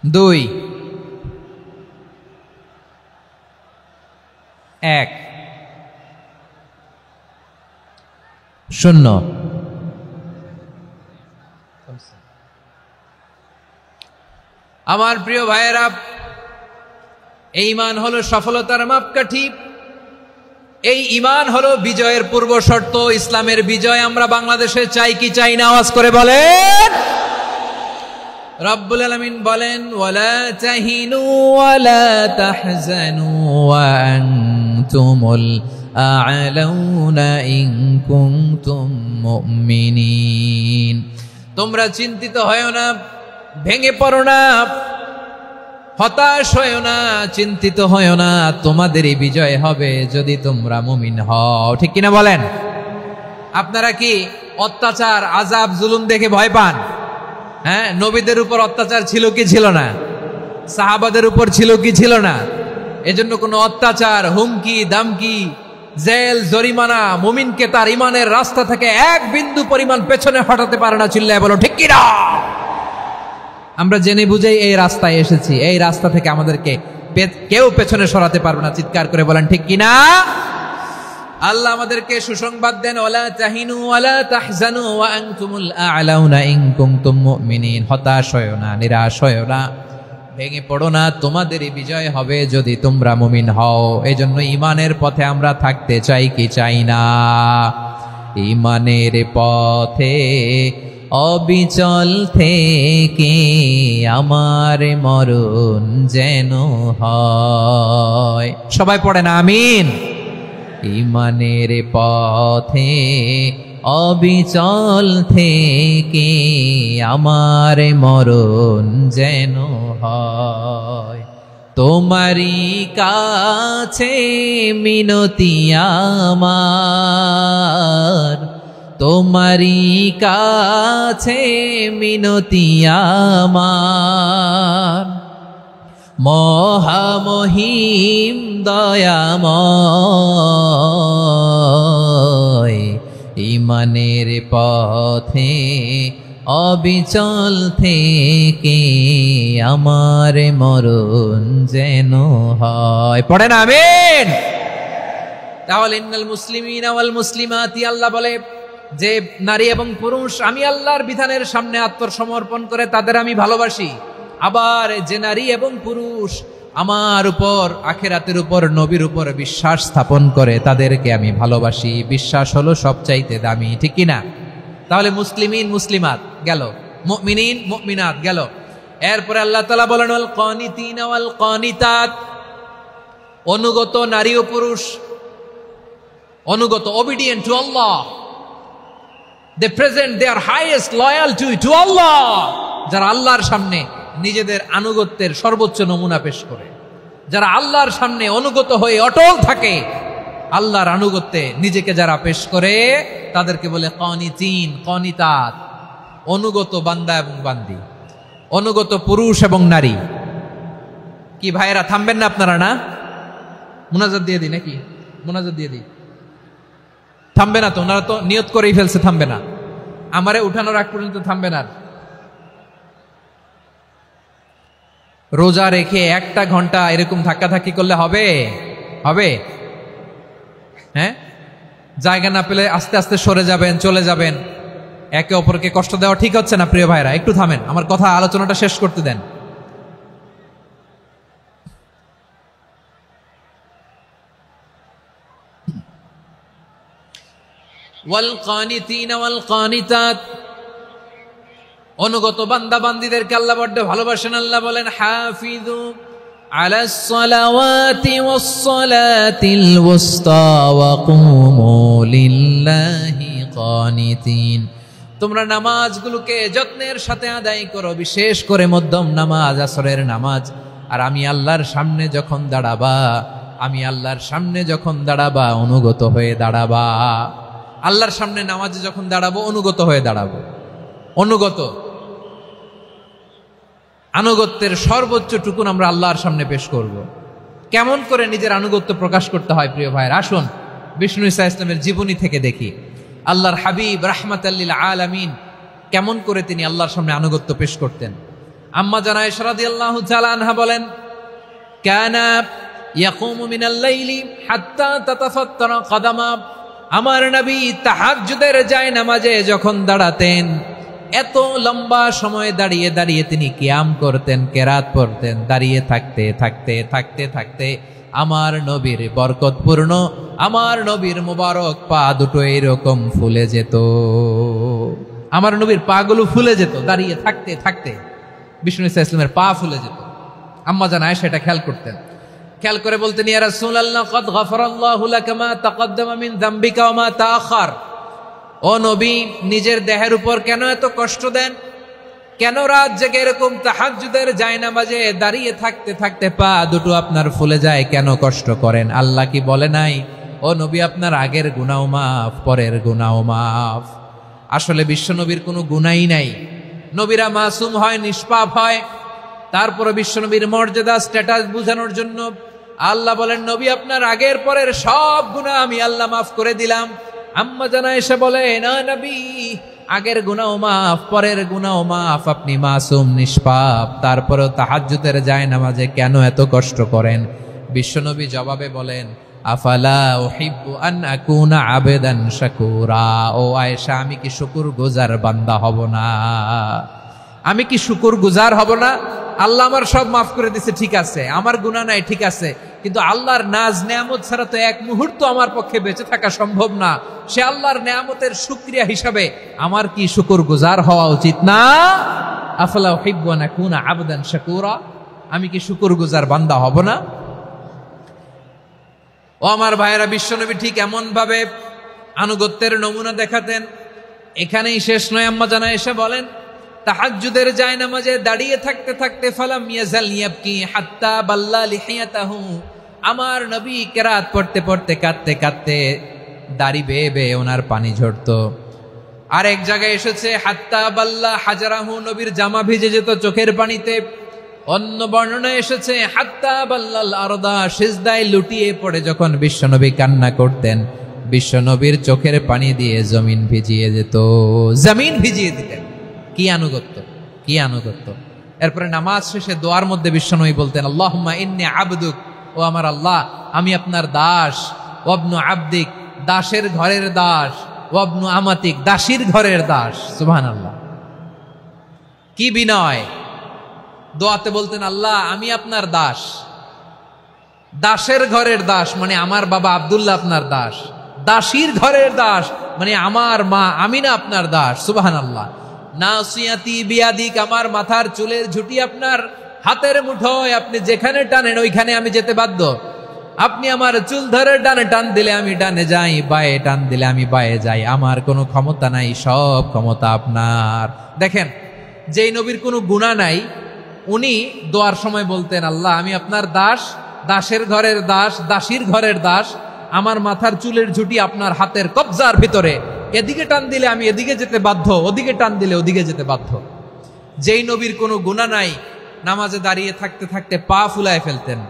2, 1, 0। আমার প্রিয় ভাইয়েরা, এই ঈমান হলো সফলতার মাপকাঠি, এই ঈমান হলো বিজয়ের পূর্ব শর্ত। ইসলামের বিজয় আমরা বাংলাদেশে চাই কি চাই না? আওয়াজ করে বলেন। রব্বুল আলামিন বলেন, ওয়ালা তাহিনু ওয়ালা তাহজানু ওয়া আনতুমুল আ'লাউনা ইন কুনতুম মুমিনিন। তোমরা চিন্তিত হয়ো না, ভেঙে পড়ো না, হতাশ হয়ো না, চিন্তিত হয়ো না, তোমাদেরই বিজয় হবে যদি তোমরা মুমিন হও। ঠিক কিনা বলেন? আপনারা কি অত্যাচার, আযাব, জুলুম দেখে ভয় পান? হ্যাঁ, নবীদের উপর অত্যাচার ছিল কি ছিল না? সাহাবাদের উপর ছিল কি ছিল না? এজন্য কোনো অত্যাচার, হুমকি, দামকি, জেল, জরিমানা মুমিনকে তার ইমানের রাস্তা থেকে এক বিন্দু পরিমাণ পেছনে হটাতে পারে না। চিল্লায় বলো ঠিক কিনা? আমরা জেনে বুঝেই এই রাস্তায় এসেছি, এই রাস্তা থেকে আমাদেরকে কেউ পেছনে সরাতে পারবে না। চিৎকার করে বলেন ঠিক কিনা? আল্লাহ আমাদেরকে সুসংবাদ দেন, ওয়ালা তাহিনু ওয়ালা তাহজানু ওয়া আনতুমুল আ'লাউনা ইন কুনতুম মুমিনিন। হতাশ হয়ো না, নিরাশ হয়ো না, ভেঙে পড়ো না, তোমাদেরই বিজয় হবে যদি তোমরা মুমিন হও। এজন্য ঈমানের পথে আমরা থাকতে চাই কি চাই না? ঈমানের পথে অবিচল থেকে আমার মরণ যেন হয়। সবাই পড়েন আমিন। ঈমানের পথে অবিচল থেকে আমার মরণ যেন হয়। তোমারই কাছে মিনতি আমার, তোমারই কাছে মিনতি আমার, মহামহিম দয়াময়। ঈমানের পথে অবিচল থেকে আমার মরণ যেন হয়। পড়েন আমিন। তাহলে ইন্নাল মুসলিমিনা ওয়াল মুসলিমাতি, আল্লাহ বলে যে নারী এবং পুরুষ আমি আল্লাহর বিধানের সামনে আত্মসমর্পণ করে তাদের আমি ভালোবাসি। আবার যে নারী এবং পুরুষ আমার উপর, আখিরাতের উপর, নবীর উপর বিশ্বাস স্থাপন করে তাদেরকে আমি ভালোবাসি। বিশ্বাস হলো সবচাইতে দামি। ঠিক কিনা? তাহলে মুসলিমিন মুসলিমাত গেল, মুমিনিন মুমিনাত গেল। এরপরে আল্লাহ তাআলা বলেন ওয়াল কানিতিনা ওয়াল কানিতাত, অনুগত নারী ও পুরুষ, অনুগত, obedient to Allah, they present their highest loyalty to Allah, যারা আল্লাহর সামনে নিজেদের আনুগত্যের সর্বোচ্চ নমুনা পেশ করে, যারা আল্লাহর সামনে অনুগত হয়ে অটল থাকে, আল্লাহর আনুগত্যে নিজেকে যারা পেশ করে তাদেরকে বলে কানিতিন, কানিতাত, অনুগত বান্দা এবং বান্দি, অনুগত পুরুষ এবং নারী। কি ভাইয়েরা থামবেন না আপনারা? না, মুনাজাত দিয়ে দিই নাকি? মুনাজাত দিয়ে দিই। থামবে না তো? ওনারা তো নিয়ত করেই ফেলছে থামবে না। আমারে উঠানোর আগ পর্যন্ত থামবে না। রোজা রেখে 1 ঘন্টা এরকম ধাক্কাধাক্কি করলে হবে? হবে? হ্যাঁ, জায়গা না পেলে আস্তে আস্তে সরে যাবেন, চলে যাবেন। একে অপরকে কষ্ট দেওয়া ঠিক হচ্ছে না প্রিয় ভাইরা। একটু থামেন, আমার কথা আলোচনাটা শেষ করতে দেন। ওয়াল কানিতিনা ওয়াল কানিতাত, অনুগত বান্দা বান্দীদেরকে আল্লাহ বড্ড ভালোবাসেন। আল্লাহ বলেন হাফিজু আলাস সালাওয়াতি ওয়াস সালাতিল ওয়ুসতা ওয়া কুমু লিল্লাহি কানিতিন, তোমরা নামাজগুলোকে যত্নের সাথে আদায় করো, বিশেষ করে মধ্যম নামাজ, আসরের নামাজ। আর আমি আল্লাহর সামনে যখন দাঁড়াবা, আমি আল্লাহর সামনে যখন দাঁড়াবা অনুগত হয়ে দাঁড়াবা। আল্লাহর সামনে নামাজে যখন দাঁড়াবো অনুগত হয়ে দাঁড়াবো। অনুগত, আনুগত্যের সর্বোচ্চ টুকুন আমরা আল্লাহর সামনে পেশ করব। কেমন করে নিজের আনুগত্য প্রকাশ করতে হয় প্রিয় ভাইয়ের, আসুন বিষ্ণু ঈসা ইসলামের জীবনী থেকে দেখি। আল্লাহর হাবিব রাহমাতাল লিল আলামিন কেমন করে তিনি আল্লাহর সামনে আনুগত্য পেশ করতেন। আম্মা জানা আয়েশা রাদিয়াল্লাহু তাআলা আনহা বলেন, কানা ইয়াকুমু মিনাল লাইলি হাত্তা তাতাফাত্তারা কদামা, আমার নবী তাহাজ্জুদের যায় নামাজে যখন দাঁড়াতেন, এত লম্বা সময় দাঁড়িয়ে দাঁড়িয়ে তিনি কিয়াম করতেন, কেরাত পড়তেন। দাঁড়িয়ে থাকতে থাকতে থাকতে থাকতে আমার নবীর বরকতপূর্ণ, আমার নবীর মুবারক পা দুটো এরকম ফুলে যেত। আমার নবীর পা গুলো ফুলে যেত দাঁড়িয়ে থাকতে থাকতে। বিষ্ণু ঈসা ইসলামের পা ফুলে যেত। আম্মা জান আয়েশা এটা খেয়াল করতেন। খেয়াল করে বলতেন, ইয়া রাসূলুল্লাহ কদ গফারাল্লাহু লাকা মা তাকদ্দামা মিন যামবিকা ওয়া মা তাআখার। ও নবী, নিজের দেহের উপর কেন এত কষ্ট দেন? কেন রাত জেগে এরকম তাহাজ্জুদের জায়নামাজে দাঁড়িয়ে থাকতে থাকতে পা দুটো আপনার ফুলে যায়? কেন কষ্ট করেন? আল্লাহ কি বলে নাই, ও নবী আপনার আগের গুনাহ মাফ, পরের গুনাহ মাফ? আসলে বিশ্ব নবীর কোনো গুনাহই নাই। নবীরা মাসুম হয়, নিষ্পাপ হয়। তারপরে বিশ্ব নবীর মর্যাদা, স্ট্যাটাস বোঝানোর জন্য আল্লাহ বলেন, নবী আপনার আগের পরের সব গুনাহ আমি আল্লাহ মাফ করে দিলাম। আম্মা জানা এসে বলে, না নবী, আগের গুনাহ মাফ, পরের গুনাহ মাফ, আপনি মাসুম, নিষ্পাপ, তারপরেও তাহাজ্জুদের জায়নামাজে কেন এত কষ্ট করেন? বিশ্বনবী জবাবে বলেন, আফালা উহিব্বু আন আকুনা আবেদান শাকুরা। ও আয়েশা, আমি কি শুকরগুজার বান্দা হব না? আমি কি শুকরগুজার হব না? আল্লাহ আমার সব মাফ করে দিছে, ঠিক আছে, আমার গুনাহ নাই, ঠিক আছে, কিন্তু আল্লাহর নাজ নেয়ামত ছাড়া তো এক মুহূর্ত আমার পক্ষে বেঁচে থাকা সম্ভব না। সে আল্লাহর নেয়ামতের শুকরিয়া হিসাবে আমার কি শুকরগুজার হওয়া উচিত না? আফালা উহিব্বু আন আকুনা আবদান শাকুরা, আমি কি শুকরগুজার বান্দা হব না? ও আমার ভাইয়েরা, বিশ্বনবী ঠিক এমন ভাবে আনুগত্যের নমুনা দেখাতেন। এখানেই শেষ নয়। আম্মা জানা এসে বলেন, তাহাজ্জুদের জায়নামাজে দাঁড়িয়ে থাকতে থাকতে ফালাম ইয়াজাল ইয়াবকি হাত্তা বাল্লা লিহিয়াতাহু, আমার নবী কেরাত পড়তে পড়তে কাঁদতে কাঁদতে দাড়ি বেয়ে বেয়ে ওনার পানি ঝরতো। আর এক জায়গায় এসেছে হাত্তা বাল্লা হাজারাহু, নবীর জামা ভিজে যেত চোখের পানিতে। অন্য বর্ণনায় এসেছে হাত্তা বাল্লাল আরদা, সিজদায় লুটিয়ে পড়ে যখন বিশ্বনবী কান্না করতেন, বিশ্বনবীর চোখের পানি দিয়ে জমিন ভিজিয়ে যেত, জমিন ভিজিয়ে দিতেন। কি আনুগত্য, কি আনুগত্য! এরপরে নামাজ শেষে দোয়ার মধ্যে বিশ্বনবী বলতেন, আল্লাহুম্মা ইন্নী আবদুক, ও আমার আল্লাহ, আমি আপনার দাস। ওয়াবনু আবদিক, দাসের ঘরের দাস। ওয়াবনু আমাতিক, দাসীর ঘরের দাস। সুবহানাল্লাহ, কি বিনয়! দোয়াতে বলতেন, আল্লাহ আমি আপনার দাস। দাসের ঘরের দাস মানে আমার বাবা আব্দুল্লাহ আপনার দাস। দাসীর ঘরের দাস মানে আমার মা আমিনা আপনার দাস। সুবহানাল্লাহ। নাসিয়াতি বিয়াদিক, আমার মাথার চুলের ঝুঁটি আপনার হাতের মুঠোয়, আপনি যেখানে টানেন ওইখানে আমি যেতে বাধ্য। আপনি আমার চুল ধরে ডানে টান দিলে আমি ডানে যাই, বায়ে টান দিলে আমি বায়ে যাই। আমার কোনো ক্ষমতা নাই, সব ক্ষমতা আপনার। দেখেন, যেই নবীর কোনো গুনাহ নাই, উনি দোয়ার সময় বলতেন, আল্লাহ আমি আপনার দাস, দাসের ঘরের দাস, দাসীর ঘরের দাস। আমার মাথার চুলের ঝুঁটি আপনার হাতের কবজার ভিতরে, এদিকে টান দিলে আমি এদিকে যেতে বাধ্য, ওদিকে টান দিলে ওদিকে যেতে বাধ্য। যেই নবীর কোনো গুনাহ নাই, নামাজে দাঁড়িয়ে থাকতে থাকতে পা ফুলায় ফেলতেন।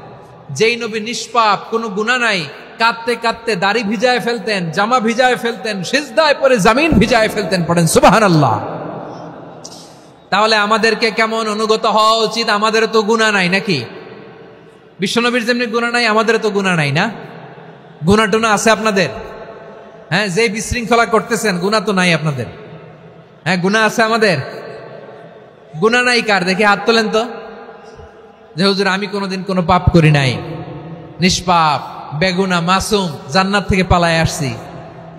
যেই নবী নিষ্পাপ, কোনো গুনাহ নাই, কাঁদতে কাঁদতে দাড়ি ভিজায় ফেলতেন, জামা ভিজায় ফেলতেন, সিজদায় পরে জমিন ভিজায় ফেলতেন। পড়েন সুবহানাল্লাহ। তাহলে আমাদেরকে কেমন অনুগত হওয়া উচিত? আমাদের তো গুনাহ নাই নাকি? বিশ্বনবীর যেমনি গুনাহ নাই, আমাদের তো গুনাহ নাই না? গুনাহ টুনা আছে আপনাদের? হ্যাঁ, যে বিশৃঙ্খলা করতেছেন গুনাহ তো নাই আপনাদের? হ্যাঁ, গুনাহ আছে আমাদের? গুনাহ নাই কার? দেখি হাত তোলেন তো, যে হুজুর আমি কোনোদিন কোনো পাপ করি নাই, নিষ্পাপ, বেগুনা, মাসুম, জান্নাত থেকে পালায় আসছি।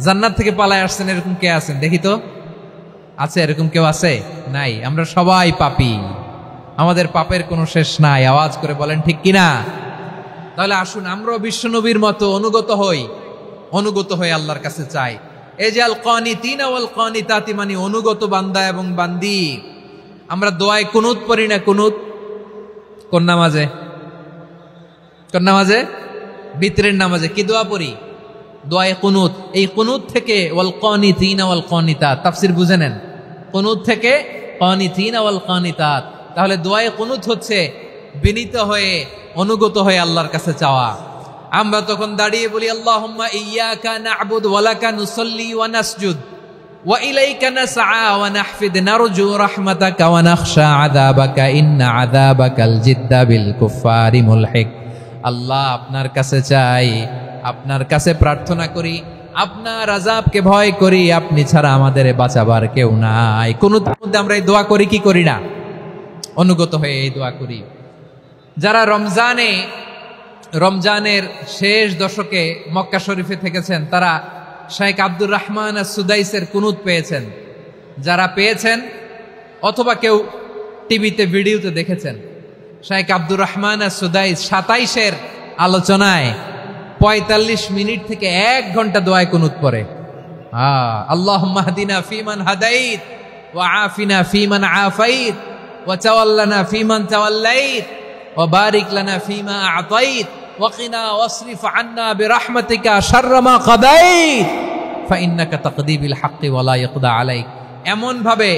জান্নাত থেকে পালায় আসছেন এরকম কে আছেন দেখি তো? আছে এরকম কেউ? আছে? নাই। আমরা সবাই পাপী, আমাদের পাপের কোনো শেষ নাই। আওয়াজ করে বলেন ঠিক কিনা? তাহলে আসুন আমরাও বিশ্বনবীর মতো অনুগত হই, অনুগত হয়ে আল্লাহর কাছে চাই। এই যে আল কানিতিনা ওয়াল কানিতাতি, মানে অনুগত বান্দা এবং বান্দি। আমরা দোয়ায় কুনুত পড়ি না? কুনুত কোন নামাজে? কোন নামাজে? বিতরের নামাজে কি দোয়া পড়ি? দোয়ায়ে কুনুত। এই কুনুত থেকে ওয়াল কানিতিনা ওয়াল কানিতাত, তাফসীর বুঝে নেন। কুনুত থেকে কানিতিনা ওয়াল কানিতাত, তাহলে দোয়ায়ে কুনুত হচ্ছে বিনীত হয়ে অনুগত হয়ে আল্লাহর কাছে চাওয়া। আমরা তখন দাঁড়িয়ে বলি আল্লাহুম্মা ইয়্যাকা না'বুদু ওয়া লাকা নুসাল্লি ওয়া নাসজুদ ওয়া ইলাইকা নাসআ ওয়া নাহফিদ নারজু রাহমাতাকা ওয়া নাখশা আযাবাকা ইন্না আযাবাকাল জিদ্দা বিল কুফফারি মুলহিক। আল্লাহ, আপনার কাছে চাই, আপনার কাছে প্রার্থনা করি, আপনার আযাবকে ভয় করি, আপনি ছাড়া আমাদের বাঁচাবার কেউ নাই। কুনুতের মধ্যে আমরা এই দোয়া করি কি করি না? অনুগত হয়ে এই দোয়া করি। যারা রমজানের শেষ দশকে মক্কা শরীফে থেকেছেন তারা শেখ আব্দুর রহমান সুদাইসের কুনুত পেয়েছেন। যারা পেয়েছেন অথবা কেউ টিভিতে ভিডিওতে দেখেছেন, শেখ আব্দুর রহমান সুদাইস 27-এর আলোচনায় 45 মিনিট থেকে 1 ঘন্টা দোয়ায় কুনুত পড়ে। আল্লাহুম্মা হদিনা ফিমান হাদাইত ওয়া আফিনা ফিমান আফাইত ওয়া তাওয়াল্লানা ফিমান তাওয়াল্লাইত ওয়া বারিক লানা ফিমা আ'তাইত ওয়া কিনা ওয়াসরিফ আন্না বিরহমাতিকা শাররা মা কাদাইত ফাইন্নাকা তাকদি বিল হাক্কি ওয়া লা ইয়াকদা আলাইক। এমন ভাবে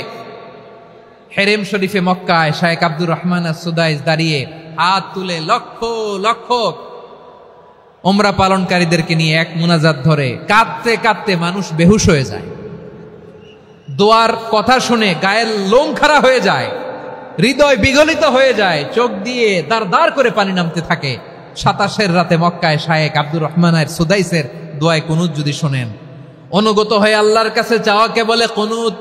হেরেম শরীফে মক্কায় শেখ আব্দুর রহমান সুদাইস দাঁড়িয়ে হাত তুলে লক্ষ লক্ষ উমরা পালনকারীদেরকে নিয়ে এক মুনাজাত ধরে কাঁদতে কাঁদতে মানুষ বেহুশ হয়ে যায়। দোয়ার কথা শুনে গায়ের লোম খাড়া হয়ে যায়, হৃদয় বিগলিত হয়ে যায়, চোখ দিয়ে দাঁড় দাঁড় করে পানি নামতে থাকে। 27-এর রাতে মক্কায় শেখ আব্দুর রহমান সুদাইসের দোয়ায় কুনুত যদি শোনেন, অনুগত হয়ে আল্লাহর কাছে চাওয়াকে বলে কুনুত।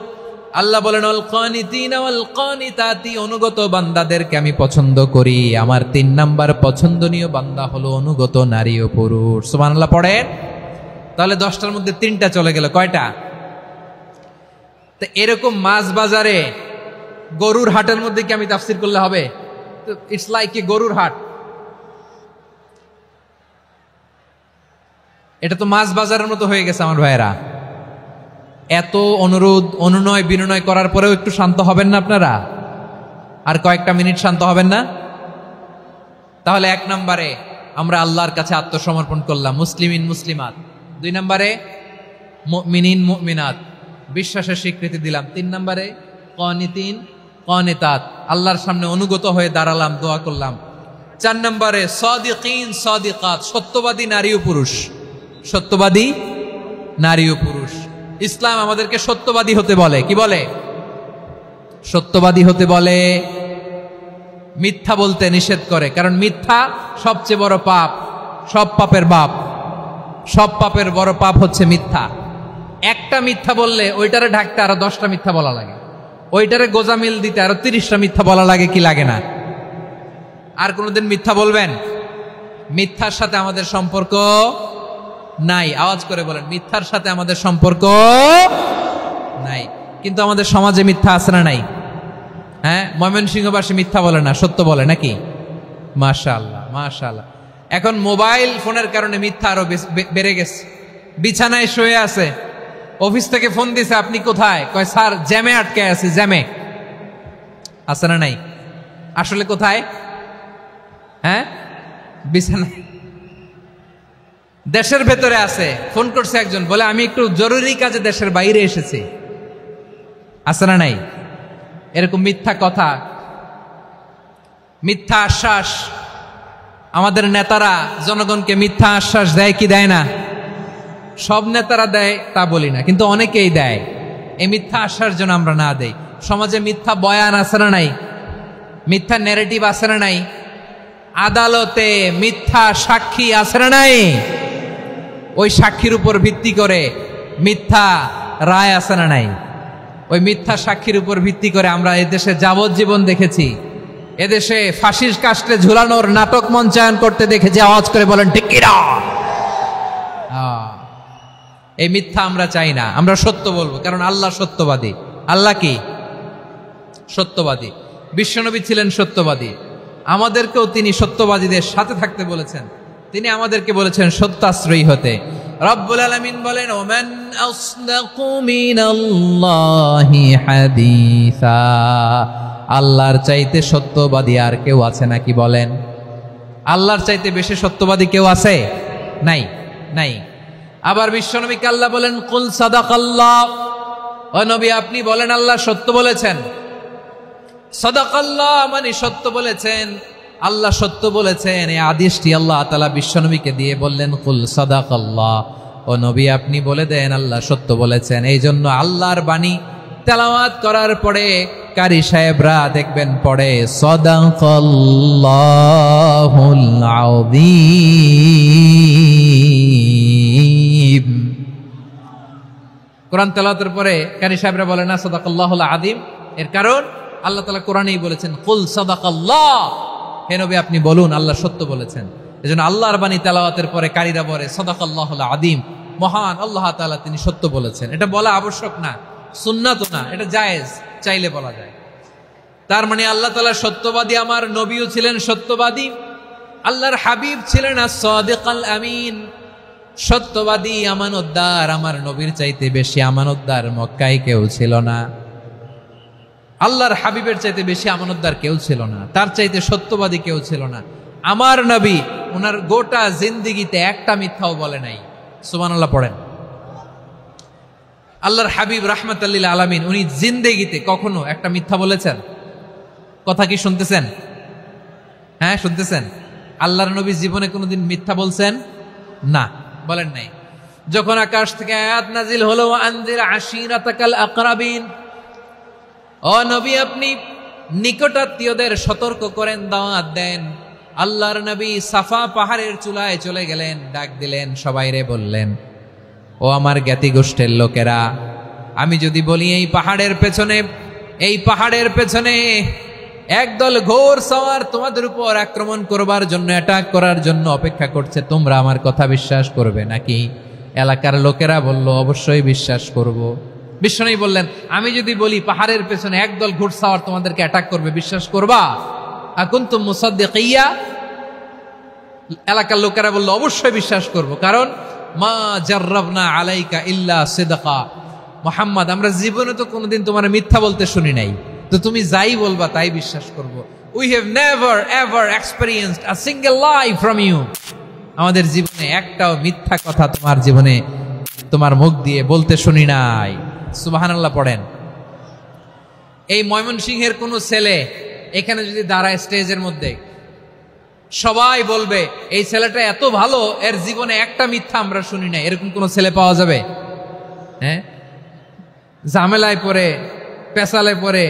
আল্লাহ বলেন আল কানিতিনা ওয়াল কানিতাতি, অনুগত বান্দাদেরকে আমি পছন্দ করি। আমার 3 নাম্বার পছন্দনীয় বান্দা হলো অনুগত নারী ও পুরুষ। সুবহানাল্লাহ পড়েন। তাহলে 10টার মধ্যে 3টা চলে গেল। কয়টা? তো এরকম মাছ বাজারে গরুর হাটের মধ্যে কি আমি তাফসীর করলে হবে? ইটস লাইক এ গরুর হাট। এটা তো মাছ বাজারের মতো হয়ে গেছে আমার ভাইয়েরা। এত অনুরোধ অনুনয় বিনয় করার পরেও একটু শান্ত হবেন না আপনারা? আর কয়েকটা মিনিট শান্ত হবেন না? তাহলে 1 নম্বরে আমরা আল্লাহর কাছে আত্মসমর্পণ করলাম, মুসলিমিন মুসলিমাত। 2 নম্বরে মুমিনিন মুমিনাত, বিশ্বাসের স্বীকৃতি দিলাম। 3 নম্বরে কানিতিন কানিতাত, আল্লাহর সামনে অনুগত হয়ে দাঁড়ালাম, দোয়া করলাম। 4 নম্বরে সাদিকিন সাদিকাত, সত্যবাদী নারী ও পুরুষ। সত্যবাদী নারী ও পুরুষ। ইসলাম আমাদেরকে সত্যবাদী হতে বলে। কি বলে? সত্যবাদী হতে বলে। মিথ্যা বলতে নিষেধ করে, কারণ মিথ্যা সবচেয়ে বড় পাপ, সব পাপের বাপ। সব পাপের বড় পাপ হচ্ছে মিথ্যা। একটা মিথ্যা বললে ওইটারে ঢাকতে আরো 10টা মিথ্যা বলা লাগে, ওইটারে গোজামিল দিতে আরো 30টা মিথ্যা বলা লাগে, কি লাগে না? আর কোনোদিন মিথ্যা বলবেন? মিথ্যার সাথে আমাদের সম্পর্ক নাই। আওয়াজ করে বলেন, মিথ্যার সাথে আমাদের সম্পর্ক নাই। কিন্তু আমাদের সমাজে মিথ্যা আছে না নাই? হ্যাঁ, ময়মনসিংহবাসী মিথ্যা বলে না, সত্য বলে নাকি? মাশাআল্লাহ মাশাআল্লাহ। এখন মোবাইল ফোনের কারণে মিথ্যা আরো বেড়ে গেছে। বিছানায় শুয়ে আছে, অফিস থেকে ফোন দিছে, আপনি কোথায়? কয় স্যার জ্যামে আটকে আছি। জ্যামে আছে না নাই? আসলে কোথায়? হ্যাঁ, বিছানায়। দেশের ভেতরে আছে, ফোন করছে একজন, বলে আমি একটু জরুরি কাজে দেশের বাইরে এসেছি। আছে না নাই? এরকম মিথ্যা কথা, মিথ্যা আশ্বাস। আমাদের নেতারা জনগণকে মিথ্যা আশ্বাস দেয় কি দেয় না? সব নেতারা দেয় তা বলি না, কিন্তু অনেকেই দেয়। এই মিথ্যা আশ্বাস যেন আমরা না দেই। সমাজে মিথ্যা বয়ান আছে না নাই? মিথ্যা ন্যারেটিভ আছে না নাই? আদালতে মিথ্যা সাক্ষী আছে না নাই? ওই সাক্ষীর উপর ভিত্তি করে মিথ্যা রায় আছে না নাই? ওই মিথ্যা সাক্ষীর উপর ভিত্তি করে আমরা এদেশে যাবজ্জীবন দেখেছি, এদেশে ফাঁসির কাস্টে ঝুলানোর নাটক মঞ্চায়ন করতে দেখেছি। আওয়াজ করে বলেন ঠিক কিনা? এই মিথ্যা আমরা চাই না, আমরা সত্য বলবো, কারণ আল্লাহ সত্যবাদী। আল্লাহ কি? সত্যবাদী। বিশ্বনবী ছিলেন সত্যবাদী, আমাদেরকেও তিনি সত্যবাদীদের সাথে থাকতে বলেছেন। তিনি আমাদেরকে বলেছেন সত্যাশ্রয়ী হতে। রব্বুল আলামিন বলেন, ওমান আসদাকু মিনাল্লাহি হাদিসা, আল্লাহর চাইতে সত্যবাদী আর কেউ আছে নাকি বলেন? আল্লাহর চাইতে বেশি সত্যবাদী কেউ আছে? নাই, নাই। আবার বিশ্বনবীকে আল্লাহ বলেন, কুল সাদাকাল্লাহ, ও নবী আপনি বলেন আল্লাহ সত্য বলেছেন। সাদাকাল্লাহ মানে সত্য বলেছেন, আল্লাহ সত্য বলেছেন। এই আদেশটি আল্লাহ তাআলা বিশ্বনবীকে দিয়ে বললেন, কুল সাদাকাল্লাহ, ও নবী আপনি বলে দেন আল্লাহ সত্য বলেছেন। এই জন্য আল্লাহর বাণী তেলাওয়াত করার পরে কারি সাহেবরা দেখবেন পড়ে সাদাকাল্লাহুল আযীম। কোরআন তেলাওয়াতের পরে কারি সাহেবরা বলে না সাদাকাল্লাহুল আযীম, এর কারণ আল্লাহ তাআলা কোরআনেই বলেছেন কুল সাদাকাল্লাহ, হে নবী আপনি বলুন আল্লাহ সত্য বলেছেন। এজন্য আল্লাহর বাণী তেলাওয়াতের পরে কারীরা বলে সাদাকাল্লাহুল আযীম, মহান আল্লাহ তাআলা তিনি সত্য বলেছেন। এটা বলা আবশ্যক না, সুন্নাত না, এটা জায়েজ, চাইলে বলা যায়। তার মানে আল্লাহ তাআলা সত্যবাদী, আমার নবীও ছিলেন সত্যবাদী, আল্লাহর হাবিব ছিলেন as-সাদিকাল আমিন, সত্যবাদী, আমানতদার। আমার নবীর চাইতে বেশি আমানতদার মক্কায় কেউ ছিল না, আল্লাহর হাবিবের চাইতে বেশি আমানতদার কেউ ছিল না, তার চাইতে সত্যবাদী কেউ ছিল না। আমার নবী ওনার গোটা জিন্দেগিতে একটা মিথ্যাও বলে নাই। সুবহানাল্লাহ পড়েন। আল্লাহর হাবিব রাহমাতাল লিল আলামিন উনি জিন্দেগিতে কখনো একটা মিথ্যা বলেছেন? কথা কি শুনতেছেন? হ্যাঁ শুনতেছেন? আল্লাহর নবী জীবনে কোনোদিন মিথ্যা বলছেন? না, বলেন নাই। যখন আকাশ থেকে আয়াত নাজিল হলো, আনজির আশিরাতাকাল আকরাবিন, ও নবী আপনি নিকটাত্মীয়দের সতর্ক করেন, দাওয়াত দেন। আল্লাহর নবী সাফা পাহাড়ের চূড়ায় চলে গেলেন, ডাক দিলেন, সবাইরে বললেন, ও আমার জ্ঞাতি গোষ্ঠীর লোকেরা, আমি যদি বলি এই পাহাড়ের পেছনে একদল ঘোর সওয়ার তোমাদের উপর আক্রমণ করবার জন্য, অ্যাটাক করার জন্য অপেক্ষা করছে, তোমরা আমার কথা বিশ্বাস করবে নাকি? এলাকার লোকেরা বলল, অবশ্যই বিশ্বাস করব। বিশ্বনবী বললেন, আমি যদি বলি পাহাড়ের পেছনে একদল ঘোড়সাওয়ার তোমাদেরকে অ্যাটাক করবে, বিশ্বাস করবা? আকুনতুম মুসাদ্দিকিয়া? এলাকার লোকেরা বলল, অবশ্যই বিশ্বাস করব, কারণ মা জাররাবনা আলাইকা ইল্লা সিদকা, মুহাম্মদ আমরা জীবনে তো কোনোদিন তোমার মিথ্যা বলতে শুনি নাই, তো তুমি যাই বলবা তাই বিশ্বাস করব। We have never ever experienced a single lie from you, আমাদের জীবনে একটাও মিথ্যা কথা তোমার জীবনে তোমার মুখ দিয়ে বলতে শুনি নাই। সুবহানাল্লাহ পড়েন। এই ময়মনসিংহের কোন ছেলে এখানে যদি দাঁড়ায় স্টেজের মধ্যে, সবাই বলবে এই ছেলেটা এত ভালো, এর জীবনে একটা মিথ্যা আমরা শুনি নাই। এরকম কোন ছেলে পাওয়া যাবে? হ্যাঁ, ঝামেলায় পড়ে, পেশালে পড়ে,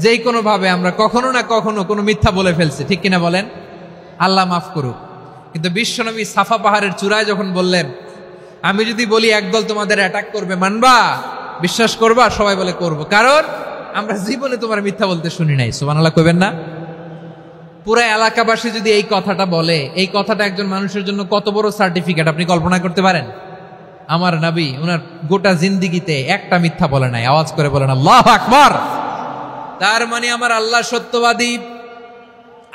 যেই কোনো ভাবে আমরা কখনো না কখনো কোনো মিথ্যা বলে ফেলছি, ঠিক কিনা বলেন? আল্লাহ মাফ করুক। কিন্তু বিশ্বনবী সাফা পাহাড়ের চূড়ায় যখন বললেন, আমি যদি বলি একদল তোমাদের অ্যাটাক করবে, মানবা? বিশ্বাস করবা? সবাই বলে করব, কারণ আমরা জীবনে তোমার মিথ্যা বলতে শুনি নাই। সুবহানাল্লাহ কইবেন না? পুরো এলাকাবাসী যদি এই কথাটা বলে, এই কথাটা একজন মানুষের জন্য কত বড় সার্টিফিকেট আপনি কল্পনা করতে পারেন? আমার নবী ওনার গোটা জিন্দেগিতে একটা মিথ্যা বলে নাই। আওয়াজ করে বলেন আল্লাহু আকবার। তার মানে আমার আল্লাহ সত্যবাদী,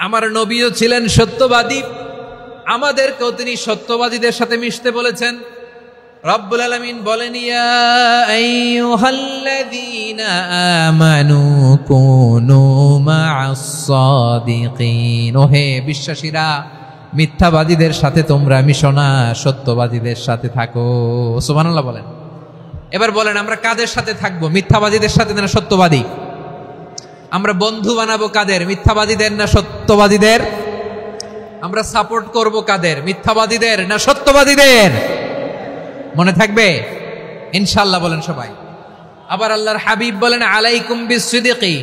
আমার নবীও ছিলেন সত্যবাদী, আমাদেরকেও তিনি সত্যবাদীদের সাথে মিশতে বলেছেন। রব্বুল আলামিন বলেন, ইয়া আইয়ুহাল্লাযীনা আমানু কুনু মা'আস সাদিকিন, ওহে বিশ্বাসীরা, মিথ্যাবাদীদের সাথে তোমরা মিশো না, সত্যবাদীদের সাথে থাকো। সুবহানাল্লাহ বলেন। এবার বলেন, আমরা কাদের সাথে থাকবো? মিথ্যাবাদীদের সাথে না সত্যবাদী? আমরা বন্ধু বানাবো কাদের? মিথ্যাবাদীদের না সত্যবাদীদের? আমরা সাপোর্ট করব কাদের? মিথ্যাবাদীদের না সত্যবাদীদের? মনে থাকবে ইনশাআল্লাহ, বলেন সবাই। আবার আল্লাহর হাবিব বলেন, আলাইকুম বিসসিদিকি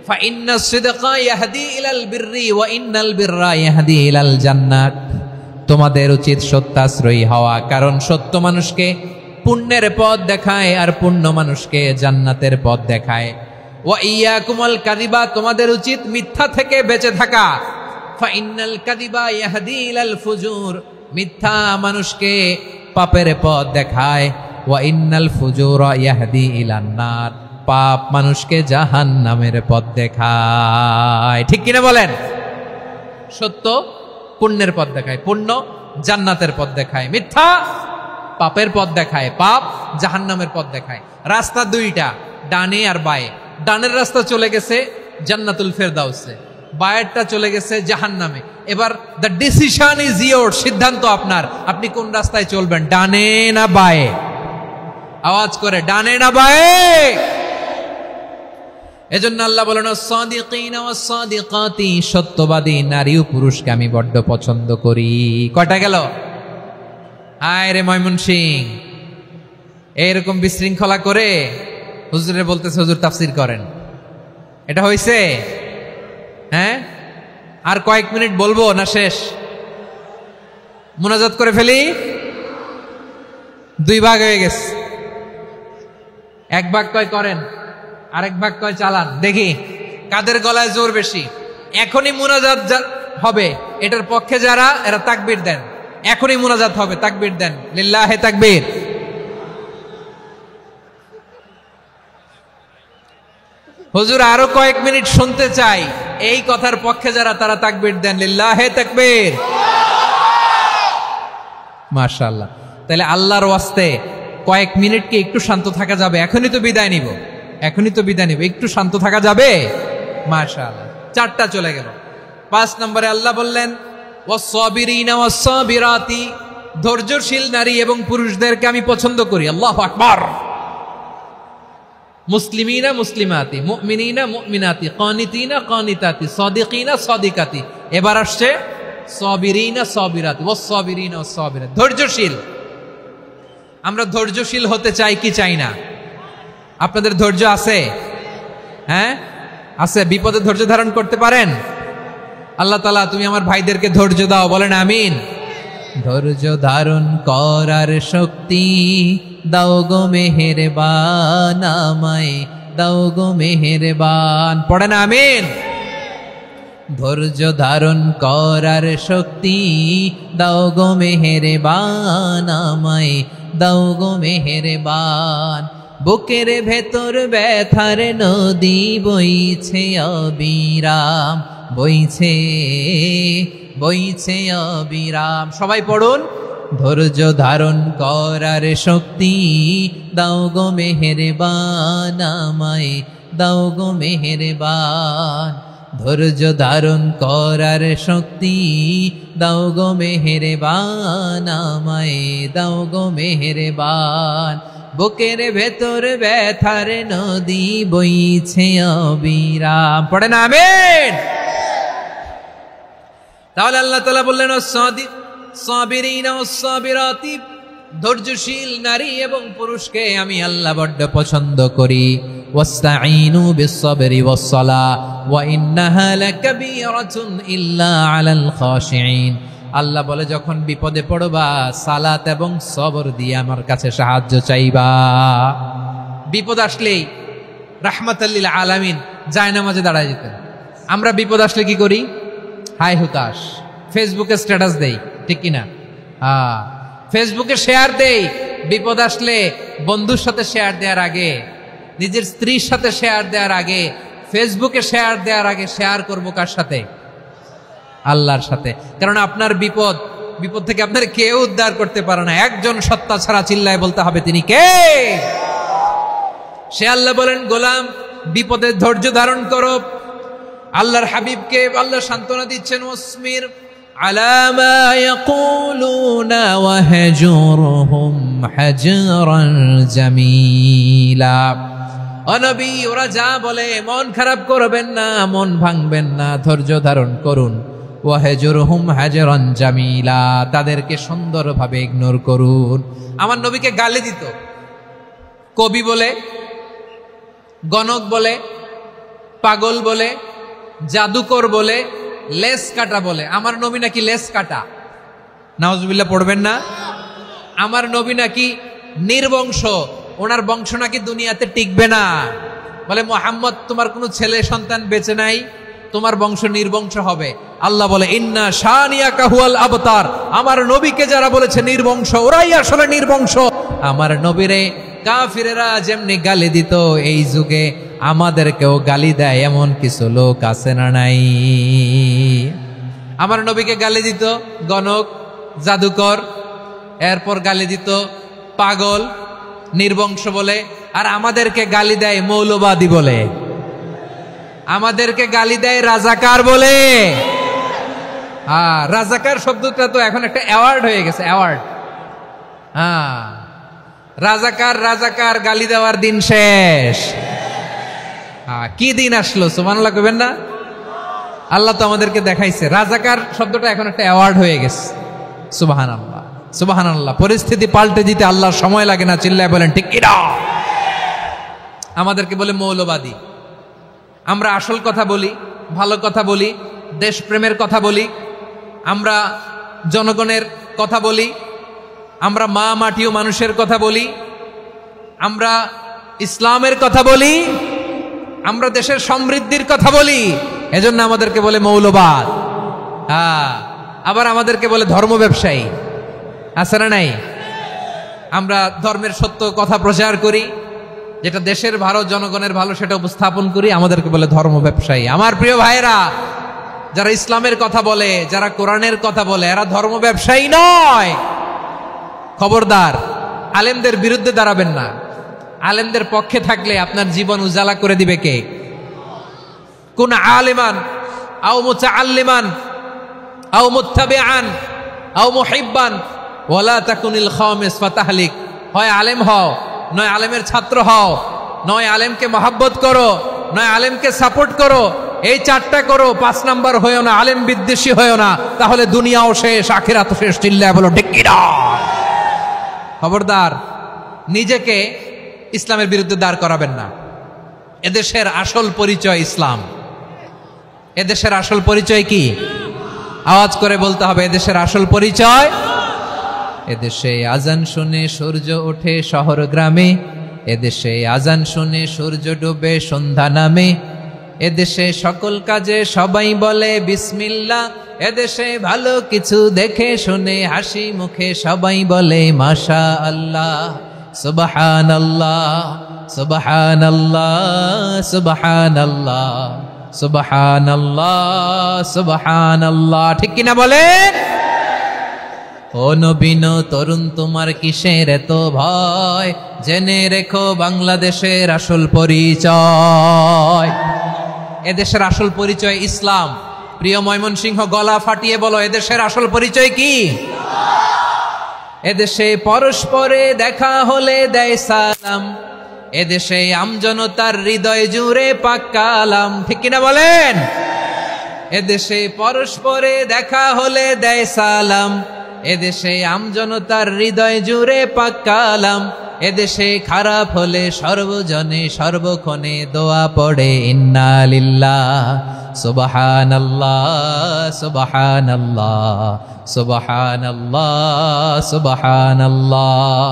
ফাইন্নাস সিদকা ইয়াহদি ইলাল বিররি ওয়া ইন্নাল বিররা ইয়াহদি ইলাল জান্নাত। তোমাদের উচিত সত্যাশ্রয়ী হওয়া, কারণ সত্য মানুষকে পুণ্যের পথ দেখায় আর পুণ্য মানুষকে জান্নাতের পথ দেখায়। ওয়া ইয়াকুমুল কাযিবা, তোমাদের উচিত মিথ্যা থেকে বেঁচে থাকা। ফাইন্নাল কাযিবা ইয়াহদি ইলাল ফুজুর, মিথ্যা মানুষকে পাপের পথ দেখায়। ওয়া ইন্নাল ফুজুরা ইয়াহদি ইলান নার, পাপ মানুষকে জাহান্নামের পথ দেখায়। ঠিক কিনা বলেন? সত্য পুণ্যের পথ দেখায়, পুণ্য জান্নাতের পথ দেখায়, মিথ্যা পাপের পথ দেখায়, পাপ জাহান্নামের পথ দেখায়। রাস্তা দুইটা, ডানে আর বায়ে। ডানের রাস্তা চলে গেছে জান্নাতুল ফেরদাউসে, বায়েরটা চলে গেছে জাহান্নামে। এবার দ্য ডিসিশন ইজ ইয়োর, সিদ্ধান্ত আপনার, আপনি কোন রাস্তায় চলবেন, ডানে না বায়ে? আওয়াজ করে, ডানে না বায়ে? এজন্য আল্লাহ বলেন সাদিকিনা ওয়াস সাদিকাতি, সত্যবাদী নারী ও পুরুষকে আমি বড্ড পছন্দ করি। কয়টা গেল? হায় রে ময়মনসিং, এরকম বিশৃঙ্খলা করে হুজুরে বলতেছে হুজুর তাফসীর করেন, এটা হইছে? হ্যাঁ, আর কয়েক মিনিট বলবো না শেষ? মুনাজাত করে ফেলি। দুই ভাগ হয়ে গেছে, এক ভাগ কয় করেন, আরেক ভাগ কয় চালান। দেখি কাদের গলায় জোর বেশি। এখনই মুনাজাত হবে, এটার পক্ষে যারা, এরা তাকবীর দেন। এখনই মুনাজাত হবে, তাকবীর দেন, লিল্লাহে তাকবীর। হুজুর আরো কয়েক মিনিট শুনতে চাই, এই কথার পক্ষে যারা, তারা তাকবীর দেন, লিল্লাহে তাকবীর। মাশাআল্লাহ। তাহলে আল্লাহর ওয়াস্তে কয়েক মিনিট কি একটু শান্ত থাকা যাবে? এখনই তো বিদায় নিব, এখনই তো বিদায় নিব, একটু শান্ত থাকা যাবে? মাশাআল্লাহ। চারটা চলে গেল। 5 নম্বরে আল্লাহ বললেন ওয়াস-সাবিরিনা ওয়াস-সাবিরাতি, ধৈর্যশীল নারী এবং পুরুষদেরকে আমি পছন্দ করি। আল্লাহু আকবার। মুসলিমিনা মুসলিমাতি, মুমিনিনা মুমিনাতি, কানিতিনা কানিতাতি, সাদিকিনা সাদিকাতি। এবার আসছে সাবিরিনা সাবিরাতি, ওয়াস-সাবিরিনা ওয়াস-সাবিরাতি, ধৈর্যশীল। আমরা ধৈর্যশীল হতে চাই কি চাই না? আপনাদের ধৈর্য আছে? হ্যাঁ আছে? বিপদে ধৈর্য ধারণ করতে পারেন? আল্লাহ তাআলা তুমি আমার ভাইদেরকে ধৈর্য দাও, বলেন আমিন। ধৈর্য ধারণ করার শক্তি দাও গো মেহেরবান, আমায় দাও গো মেহেরবান, পড়েন আমিন। ধৈর্য ধারণ করার শক্তি দাও গো মেহেরবান, আমায় দাও গো মেহেরবান। বুকের ভেতর ব্যথার নদী বইছে অবিরাম, বইছে বইছে অবিরাম। সবাই পড়ুন, ধৈর্য ধারণ করার শক্তি দাও গো মেহেরবান, আমায় দাও গো মেহেরবান। ধৈর্য ধারণ করার শক্তি দাও গো মেহেরবান, আমায় দাও গো মেহেরবান। বুকের ভেতর ব্যথার নদী বইছে অবিরাম, পড়েন আমিন। তাহলে আল্লাহ তাআলা বললেন সাবিরিনা ওয়াস-সাবিরাতি, ধৈর্যশীল নারী এবং পুরুষকে আমি আল্লাহ বড্ড পছন্দ করি। ওয়াস্তাঈনু বিস-সাবরি ওয়াস-সালাহ ওয়া ইন্নাহা লাকাবীরাতুন ইল্লা আলাল খাশিঈন। আল্লাহ বলে যখন বিপদে পড়বা সালাত এবং সবর দিয়ে আমার কাছে সাহায্য চাইবা। বিপদ আসলেই রাহমাতাল লিল আলামিন জায়নামাজে দাঁড়ায় যেতেন। আমরা বিপদ আসলে কি করি? হাই হুতাশ, ফেসবুকে স্ট্যাটাস দেই, ঠিক কিনা? হ্যাঁ, ফেসবুকে শেয়ার দেই। বিপদ আসলে বন্ধুর সাথে শেয়ার দেওয়ার আগে, নিজের স্ত্রীর সাথে শেয়ার দেওয়ার আগে, ফেসবুকে শেয়ার দেওয়ার আগে শেয়ার করবো কার সাথে? আল্লাহর সাথে। কারণ আপনার বিপদ থেকে আপনার কেউ উদ্ধার করতে পারে না, একজন সত্তা ছাড়া। চিল্লায় বলতে হবে তিনি কে? সে আল্লাহ বলেন গোলাম বিপদে ধৈর্য ধারণ করো। আল্লাহর হাবিবকে আল্লাহ সান্ত্বনা দিচ্ছেন ওয়াসমির আলা মা ইয়াকুলুনা ওয়াহজুরহুম হাজরান জামিলা। ও নবী, ওরা যা বলে মন খারাপ করবেন না, মন ভাঙবেন না, ধৈর্য ধারণ করুন। ওয়াহজুরহুম হাজরান জামিলা, তাদেরকে সুন্দরভাবে ইগনোর করুন। আমার নবীকে গালি দিত কবি বলে, গণক বলে, পাগল বলে, জাদুকর বলে, লেস কাটা বলে। আমার নবী নাকি লেস কাটা, নাউজুবিল্লাহ পড়বেন না। আমার নবী নাকি নির্বংশ, ওনার বংশ নাকি দুনিয়াতে টিকবে না। বলে মুহাম্মদ তোমার কোনো ছেলে সন্তান বেঁচে নাই, তোমার বংশ নির্বংশ হবে। আল্লাহ বলে ইন্না শানিয়াকা হুয়াল আবতার, আমার নবীকে যারা বলেছে নির্বংশ ওরাই আসলে নির্বংশ। আমার নবীরে কাফিরেরা যেমনি গালি দিত, এই যুগে আমাদেরকেও গালি দেয় এমন কিছু লোক আছে না নাই? আমার নবীকে গালি দিত গণক, জাদুকর, এরপর গালি দিত পাগল, নির্বংশ বলে। আর আমাদেরকে গালি দেয় মৌলবাদী বলে, আমাদেরকে গালি দেয় রাজাকার বলে। রাজাকার শব্দটা তো এখন একটা অ্যাওয়ার্ড হয়ে গেছে, অ্যাওয়ার্ড। রাজাকার রাজাকার গালি দেওয়ার দিন শেষ। কি দিন আসলো, সুবহানাল্লাহ কইবেন না? আল্লাহ তো আমাদেরকে দেখাইছে রাজাকার শব্দটা এখন একটা অ্যাওয়ার্ড হয়ে গেছে। সুবহানাল্লাহ, সুবহানাল্লাহ। পরিস্থিতি পাল্টে দিতে আল্লাহর সময় লাগে না, চিল্লায় বলেন ঠিক কিনা? আমাদেরকে বলে মৌলবাদী। আমরা আসল কথা বলি, ভালো কথা বলি, দেশপ্রেমের কথা বলি, আমরা জনগণের কথা বলি, আমরা মা মাটি ও মানুষের কথা বলি, আমরা ইসলামের কথা বলি, আমরা দেশের সমৃদ্ধির কথা বলি। এজন্য আমাদেরকে বলে মৌলবাদ। আবার আমাদেরকে বলে ধর্ম ব্যবসায়ী, আছে না নাই? আমরা ধর্মের সত্য কথা প্রচার করি, যেটা দেশের ভালো, জনগণের ভালো, সেটা উপস্থাপন করি, আমাদেরকে বলে ধর্ম ব্যবসায়ী। আমার প্রিয় ভাইরা, যারা ইসলামের কথা বলে, যারা কোরআনের কথা বলে, এরা ধর্ম ব্যবসায়ী নয়। খবরদার, আলেমদের বিরুদ্ধে দাঁড়াবেন না। আলেমদের পক্ষে থাকলে আপনার জীবন উজালা করে দিবে কে? কোন আলিমান আও মুতাআল্লিমান আও মুত্তাবিআন আও মুহিব্বান ওয়ালা তাকুনিল খামিস ফাতাহলিক। হয় আলেম হও, নয় আলেমের ছাত্র হও, নয় আলেমকে মহব্বত করো, নয় আলেমকে সাপোর্ট করো। এই চারটা করো, 5 নাম্বার হয়েও না, আলেম বিদ্বেষী হয়েও না, তাহলে দুনিয়াও শেষ, আখিরাত শেষ। চিল্লায় বলো ঠিক কিনা? খবরদার, নিজেকে ইসলামের বিরুদ্ধে দাঁড় করাবেন না। এদেশের আসল পরিচয় ইসলাম। এদেশের আসল পরিচয় কি? আওয়াজ করে বলতে হবে, এদেশের আসল পরিচয়। এদেশে আজান শুনে সূর্য ওঠে শহর গ্রামে, এদেশে আজান শুনে সূর্য ডুবে সন্ধ্যা নামে, এদেশে সকল কাজে সবাই বলে বিসমিল্লাহ, এদেশে ভালো কিছু দেখে শুনে হাসি মুখে সবাই বলে মাশা আল্লাহ, সুবহানাল্লাহ, সুবহানাল্লাহ, সুবহানাল্লাহ, সুবহানাল্লাহ, সুবহানাল্লাহ। ঠিক কিনা বলেন? ও নবীন তরুণ, তোমার কিসের এত ভয়? জেনে রেখো বাংলাদেশের আসল পরিচয়। এদেশের আসল পরিচয় ইসলাম। প্রিয় ময়মনসিংহ, গলা ফাটিয়ে বলো, এদেশের আসল পরিচয় কি? এদেশে পরস্পরে দেখা হলে দেয় সালাম, এদেশে আমজনতার হৃদয় জুড়ে পাক কালাম। ঠিক কিনা বলেন? এদেশে পরস্পরে দেখা হলে দেয় সালাম, এদেশে আমজনতার হৃদয় জুড়ে পাক কালাম, এদেশে খারাপ হলে সর্বজনে সর্বক্ষণে দোয়া পড়ে ইন্না লিল্লাহ, সুবহানাল্লাহ, সুবহানাল্লাহ, সুবহানাল্লাহ, সুবহানাল্লাহ।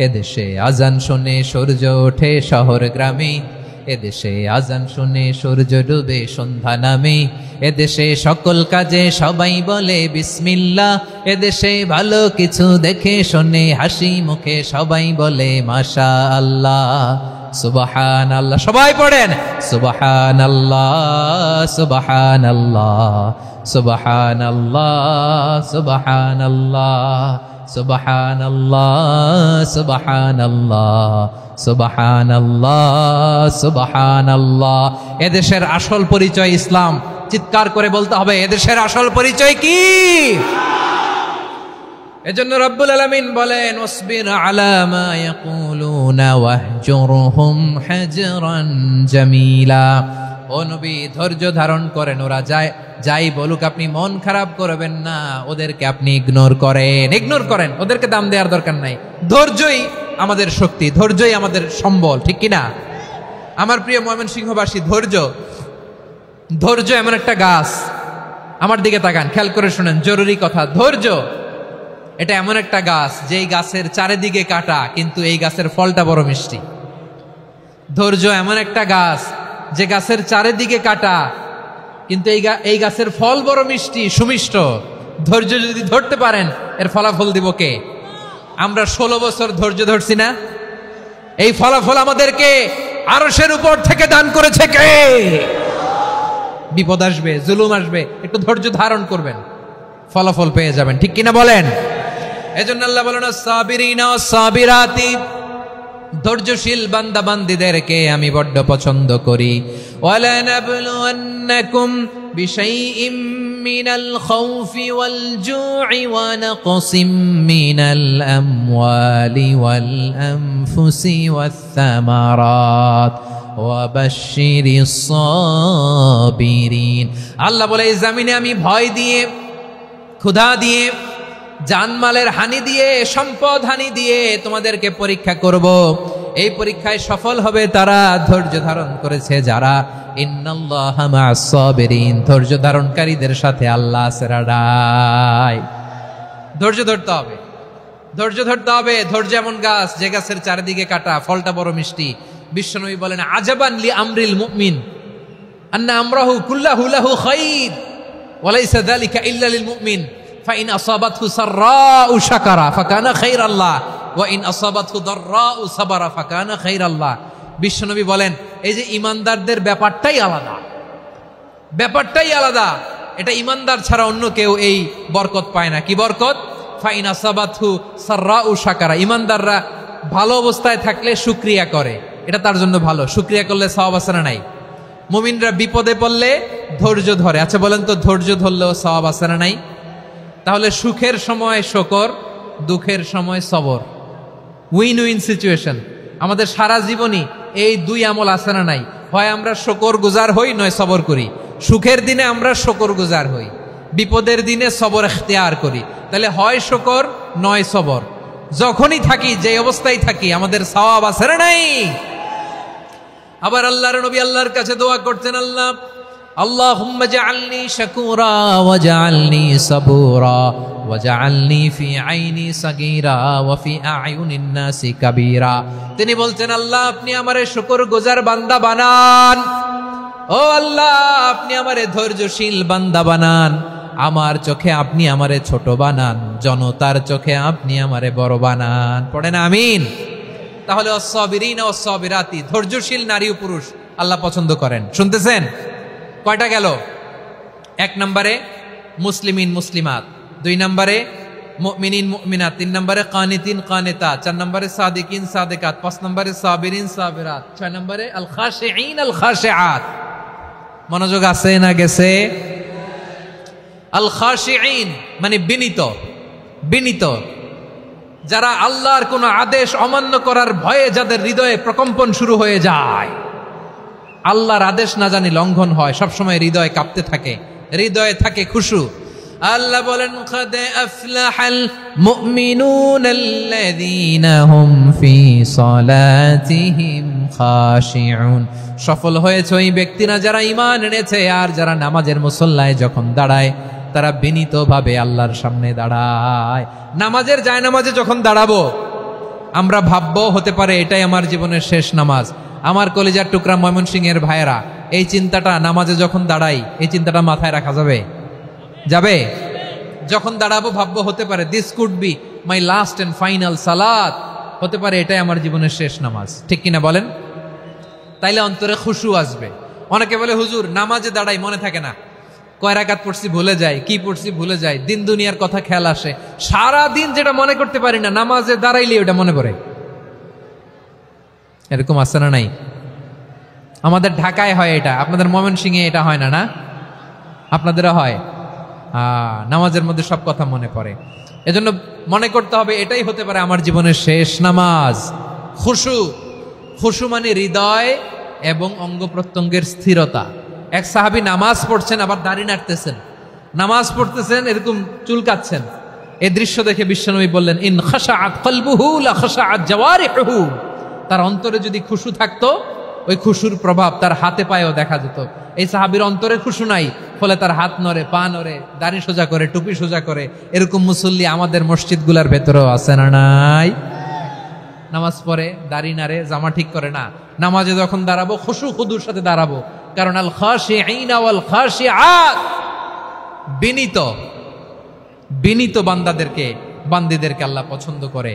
এদেশে আজান শুনে সূর্য ওঠে শহর গ্রামে, এদেশে আজান শুনে সূর্য ডুবে সন্ধ্যা নামে, এদেশে সকল কাজে সবাই বলে বিসমিল্লাহ, এদেশে ভালো কিছু দেখে শুনে হাসি মুখে সবাই বলে মাশা আল্লাহ, সুবহানাল্লাহ। সবাই পড়েন সুবহানাল্লাহ, সুবহানাল্লাহ, সুবহানাল্লাহ, সুবহানাল্লাহ, সুবহানাল্লাহ, সুবহানাল্লাহ, সুবহানাল্লাহ, সুবহানাল্লাহ। এদেশের আসল পরিচয় ইসলাম। চিৎকার করে বলতে হবে, এদেশের আসল পরিচয় কি? এজন্য রব্বুল আলামিন বলেন, ওয়াসবির আলা মা ইয়াকুলুনা ওয়াহজুরহুম হাজরান জামিলা। ও নবী, ধৈর্য ধারণ করেন, ওরা যাই বলুক আপনি মন খারাপ করবেন না, ওদেরকে আপনি ইগনোর করেন, ওদেরকে দাম দেওয়ার দরকার নাই। ধৈর্যই আমাদের শক্তি, ধৈর্যই আমাদের সম্বল। ঠিক কিনা? আমার প্রিয় ময়মনসিংহবাসী, ধৈর্য ধৈর্য এমন একটা গাছ, আমার দিকে তাকান, খেয়াল করে শুনেন, জরুরি কথা। ধৈর্য এটা এমন একটা গাছ যেই গাছের চারিদিকে কাটা, কিন্তু এই গাছের ফলটা বড় মিষ্টি। ধৈর্য এমন একটা গাছ যে গাছের চারিদিকে কাটা, কিন্তু এই গাছের ফল বড় মিষ্টি, সুমিষ্ট। ধৈর্য যদি ধরতে পারেন, এর ফলাফল দিব কে? আমরা 16 বছর ধৈর্য ধরছি না? এই ফলাফল আমাদেরকে আরশের উপর থেকে দান করেছে কে? বিপদ আসবে, জুলুম আসবে, একটু ধৈর্য ধারণ করবেন, ফলাফল পেয়ে যাবেন, ঠিক কিনা বলেন? এজন্য আল্লাহ বলেন, সাবিরিনা সাবিরাতি, ধৈর্যশীল বান্দা বান্দীদেরকে আমি বড্ড পছন্দ করি। ওয়ালা নাবলুয়ান্নাকুম বিশাইইম মিনাল খাউফি ওয়াল জু'i ওয়া নাকসিম মিনাল আমওয়ালি ওয়াল আনফুসি ওয়াস সামারাত ওয়া বাশশিরিস সাবিরিন। আল্লাহ বলে, এই জমিনে আমি ভয় দিয়ে, ক্ষুধা দিয়ে, জানমালের হানি দিয়ে, সম্পদ হানি দিয়ে তোমাদেরকে পরীক্ষা করব। এই পরীক্ষায় সফল হবে তারা ধৈর্য ধারণ করেছে যারা। ইন্নাল্লাহা মা'আস সাবিরিন, ধৈর্য ধারণকারীদের সাথে আল্লাহ আছে রাডাই। ধৈর্য ধরতে হবে, ধৈর্য ধরতে হবে। ধৈর্য এমন গাছ যে গাছের চারিদিকে কাটা, ফলটা বড় মিষ্টি। বিশ্বনবী বলেন, আজাবান লি আমরিল মুমিন আন্না আমরাহু কুল্লাহু লাহু খাইর ওয়া লাইসা যালিকা ইল্লা লিল মুমিন ফাইন আসাবাতহু সাররাউ শাকারা ফাকানা খাইরাল্লাহ ওয়া ইন আসাবাতহু দাররাউ সাবারা ফাকানা খাইরাল্লাহ। বিশ্বনবী বলেন, এই যে ইমানদারদের ব্যাপারটাই আলাদা, ব্যাপারটাই আলাদা। এটা ইমানদার ছাড়া অন্য কেউ এই বরকত পায় না। কি বরকত? ফাইন আসাবাতহু সাররাউ শাকারা, ইমানদাররা ভালো অবস্থায় থাকলে শুকরিয়া করে, এটা তার জন্য ভালো। শুকরিয়া করলে সওয়াব আছে না নাই? মুমিনরা বিপদে পড়লে ধৈর্য ধরে। আচ্ছা বলেন তো, ধৈর্য ধরলেও সওয়াব আছে না নাই? তাহলে সুখের সময় শুকর, দুঃখের সময় সবর, উইন উইন সিচুয়েশন। আমাদের সারা জীবনই এই দুই আমল আছে না নাই? হয় আমরা শুকর গুজার হই, নয় সবর করি। সুখের দিনে আমরা শুকর গুজার হই, বিপদের দিনে সবর ইখতিয়ার করি। তাহলে হয় শুকর নয় সবর। যখনই থাকি, যে অবস্থায় থাকি, আমাদের সওয়াব আছে না নাই? আবার আল্লাহর নবী আল্লাহর কাছে দোয়া করতেন, আল্লাহ আল্লাহুম্মা জাআলনি শাকুরা ওয়া জাআলনি সাবুরা ওয়া জাআলনি ফি আইনি সাগীরা ওয়া ফি আ'য়ুনিন নাসি কাবীরা। তিনি বলতেন, আল্লাহ আপনি আমারে শুকরগুজার বান্দা বানান, ও আল্লাহ আপনি আমারে ধৈর্যশীল বান্দা বানান, আমার চোখে আপনি আমারে ছোট বানান, জনতার চোখে আপনি আমারে বড় বানান। পড়েন আমিন। তাহলে আস-সাবিরিনা ওয়াস-সাবিরাতি, ধৈর্যশীল নারী ও পুরুষ আল্লাহ পছন্দ করেন। শুনতেছেন? কয়টা গেল? 1 নম্বরে মুসলিমিন মুসলিমাত, 2 নম্বরে মুমিনিন মুমিনাত, 3 নম্বরে কানিতিন কানিতাত, 4 নম্বরে সাদিকিন সাদিকাত, 5 নম্বরে সাবিরিন সাবিরাত, 6 নম্বরে আল খাশিঈন আল খাশিআত। মনোযোগ আছে না গেছে? আল খাশিঈন মানে বিনীত, বিনীত, যারা আল্লাহর কোন আদেশ অমান্য করার ভয়ে যাদের হৃদয়ে প্রকম্পন শুরু হয়ে যায়, আল্লাহর আদেশ না জানি লঙ্ঘন হয়, সবসময় হৃদয় কাঁপতে থাকে, হৃদয়ে থাকে খুশু। আল্লাহ বলেন, قد أفلح المؤمنون الذين هم في صلاتهم خاشعون। সফল হয়েছে ওই ব্যক্তিরা যারা ঈমান এনেছে আর যারা নামাজের মুসল্লায় যখন দাঁড়ায় তারা বিনীতভাবে আল্লাহর সামনে দাঁড়ায়। নামাজের জায়নামাজে যখন দাঁড়াবো আমরা ভাববো হতে পারে এটাই আমার জীবনের শেষ নামাজ। আমার কলিজার টুকরা ময়মনসিংহের ভাইয়েরা, এই চিন্তাটা নামাজে যখন দাঁড়াই, এই চিন্তাটা মাথায় রাখা যাবে? যাবে? যখন দাঁড়াবো ভাববো হতে পারে this could be my last and final সালাত, হতে পারে এটাই আমার জীবনের শেষ নামাজ, ঠিক কিনা বলেন? তাইলে অন্তরে খুশু আসবে। অনেকে বলে, হুজুর নামাজে দাঁড়াই মনে থাকে না, কয় রাকাত পড়ছি ভুলে যাই, কি পড়ছি ভুলে যাই, দিন দুনিয়ার কথা খেয়াল আসে, সারা দিন যেটা মনে করতে পারি না নামাজে দাঁড়াইলে ওটা মনে পড়ে। এরকম আছে না নাই? আমাদের ঢাকায় হয় এটা, আপনাদের ময়মনসিংহে এটা হয় না? না আপনাদেরও হয়? নামাজের মধ্যে সব কথা মনে পড়ে। এজন্য মনে করতে হবে এটাই হতে পারে আমার জীবনের শেষ নামাজ। খুশু, খুশু মানে হৃদয় এবং অঙ্গ প্রত্যঙ্গের স্থিরতা। এক সাহাবী নামাজ পড়ছেন আবার দাড়ি নাড়তেছেন, নামাজ পড়তেছেন এরকম চুলকাচ্ছেন। এই দৃশ্য দেখে বিশ্বনবী বললেন, ইন খাশাআত কলবুহু লা খাশাআত জাওয়ারিহুহু। তার অন্তরে যদি খুশু থাকতো ওই খুশুর প্রভাব তার হাতে পায়েও দেখা যেত। এই সাহাবীর অন্তরে খুশু নাই, ফলে তার হাত নড়ে, পা নড়ে, দাড়ি সোজা করে, টুপি সোজা করে। এরকম মুসল্লি আমাদের মসজিদগুলোর ভেতরেও আছে না নাই? নামাজ পড়ে, দাড়ি নাড়ে, জামা ঠিক করে না, নামাজে যখন দাঁড়াবো খুশু খুদুর সাথে দাঁড়াবো। কারণ আল খাশিঈনা ওয়াল খাশিআত, বিনীত বান্দিদেরকে আল্লাহ পছন্দ করে।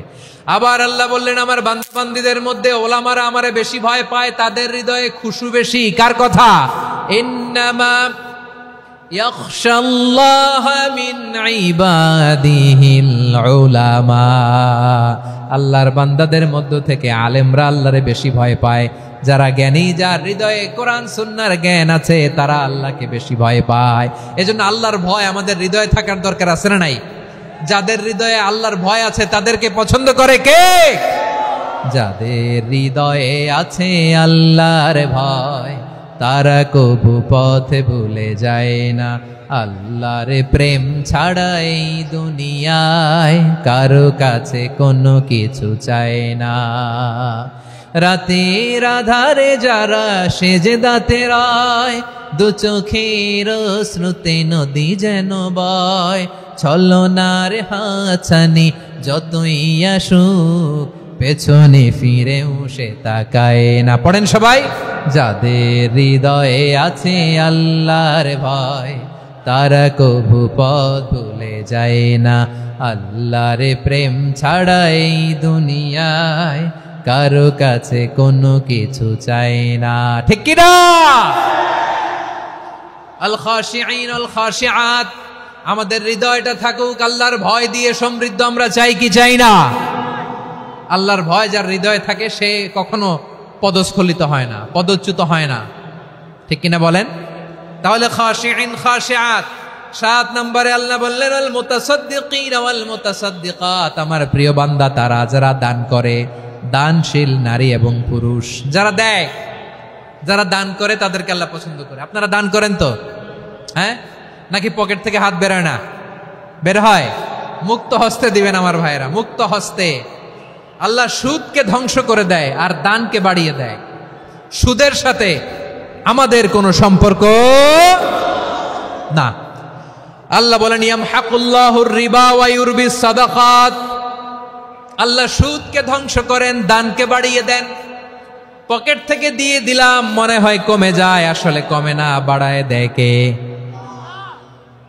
আবার আল্লাহ বললেন, আমার বান্দিদের মধ্যে ওলামারা আমারে বেশি ভয় পায়, তাদের হৃদয়ে খুশু বেশি। কার কথা? ইন্নামা ইয়াখশাল্লাহা মিন ইবাদিহিল উলামা। আল্লাহর বান্দাদের মধ্য থেকে আলেমরা আল্লাহরে বেশি ভয় পায়। যারা জ্ঞানী, যার হৃদয়ে কোরআন সুন্নাহর জ্ঞান আছে, তারা আল্লাহকে বেশি ভয় পায়। এজন্য আল্লাহর ভয় আমাদের হৃদয়ে থাকার দরকার আছে না নাই? যাদের হৃদয়ে আল্লাহর ভয় আছে তাদেরকে পছন্দ করে কে? যাদের হৃদয়ে আছে আল্লাহর ভয়, তারা কবু পথে ভুলে যায় না। আল্লাহর প্রেম ছাড়া এই দুনিয়ায় কারো কাছে কোনো কিছু চায় না। রাতের আধারে যারা সেজদাতে রয়, দু চোখের শ্রুতে নদী যেন বয়। ছলনার হাতছানি যতই আসুক, পেছনে ফিরেও সে তাকায় না। পড়েন সবাই। যাদের হৃদয়ে আছে আল্লাহর ভয়, তারা কবু পথ ভুলে যায় না। আল্লাহর প্রেম ছাড়া এই দুনিয়ায় কারো কাছে কোনো কিছু চায় না। ঠিক কি না? আল খাশিঈন আল খাশিআত, আমাদের হৃদয়টা থাকুক আল্লাহর ভয় দিয়ে সমৃদ্ধ। আমরা চাই কি চাই না? আল্লাহর ভয় যার হৃদয়ে থাকে সে কখনো পদস্খলিত হয় না, পদচ্যুত হয় না। ঠিক কিনা বলেন? তাহলে খাশিঈন খাশিআত। 7 নম্বরে আল্লাহ বললেন আল মুতাসাদ্দিকিন ওয়াল মুতাসাদ্দিকাত, আমার প্রিয় বান্দা তারা যারা দান করে, দানশীল নারী এবং পুরুষ যারা দেয়, যারা দান করে তাদেরকে আল্লাহ পছন্দ করে। আপনারা দান করেন তো? হ্যাঁ, নাকি পকেট থেকে হাত বেরোয় না? বের হয়। মুক্ত হস্তে দিবেন আমার ভাইরা, মুক্ত হস্তে। আল্লাহ সুদকে ধ্বংস করে দেয় আর দানকে বাড়িয়ে দেয়। সুদের সাথে আমাদের কোনো সম্পর্ক না। আল্লাহ বলেন ইয়ামহাকুল্লাহুর রিবা ওয়া ইউরবিস সাদাকাত, আল্লাহ সুদকে ধ্বংস করেন, দানকে বাড়িয়ে দেন। পকেট থেকে দিয়ে দিলাম মনে হয় কমে যায়, আসলে কমে না, বাড়ায় দেয় কে?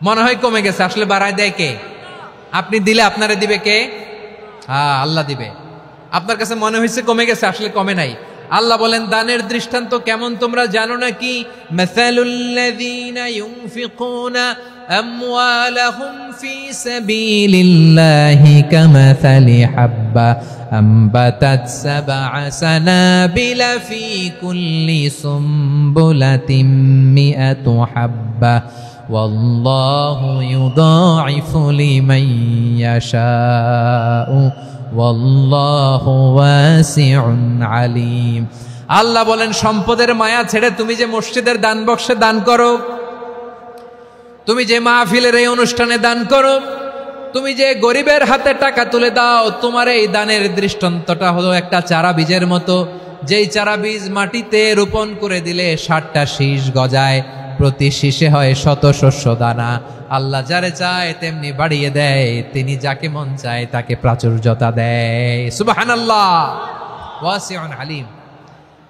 মনে হয় কমে গেছে, আসলে বাড়ায় দেয় কে? আপনি দিলে আপনারে দিবে কে? হ্যাঁ, আল্লাহ দিবে। আপনার কাছে মনে হয়েছে কমে গেছে, আসলে কমে নাই। আল্লাহ বলেন দানের দৃষ্টান্ত কেমন তোমরা জানো নাকি? মাসালুল্লাযীনা ইউনফিকুনা আমওয়ালাহুম ফি সাবিলিল্লাহি কামাসালি হাব্বা আম্বাতাত সাবআ সানাবিলা ফি কুল্লি সুমবুলাতিন মিআতু হাব্বা ওয়াল্লাহু ইউদাঈফু লিমান ইয়াশাউ ওয়াল্লাহু ওয়াসিউন আলিম। আল্লাহ বলেন সম্পদের মায়া ছেড়ে তুমি যে মসজিদের দান বক্সে দান করো, তুমি যে মাহফিলের এই অনুষ্ঠানে দান করো, তুমি যে গরিবের হাতে টাকা তুলে দাও, তোমার এই দানের দৃষ্টান্তটা হলো একটা চারা বীজের মতো। যেই চারা বীজ মাটিতে রোপণ করে দিলে 60টা শীষ গজায়, প্রতি শীষে হয় শত শস্য দানা। আল্লাহ যারে চায় তেমনি বাড়িয়ে দেয়, তিনি যাকে মন চায় তাকে প্রাচুর্যতা দেয়। সুবহানাল্লাহ, ওয়াসিউন আলিম।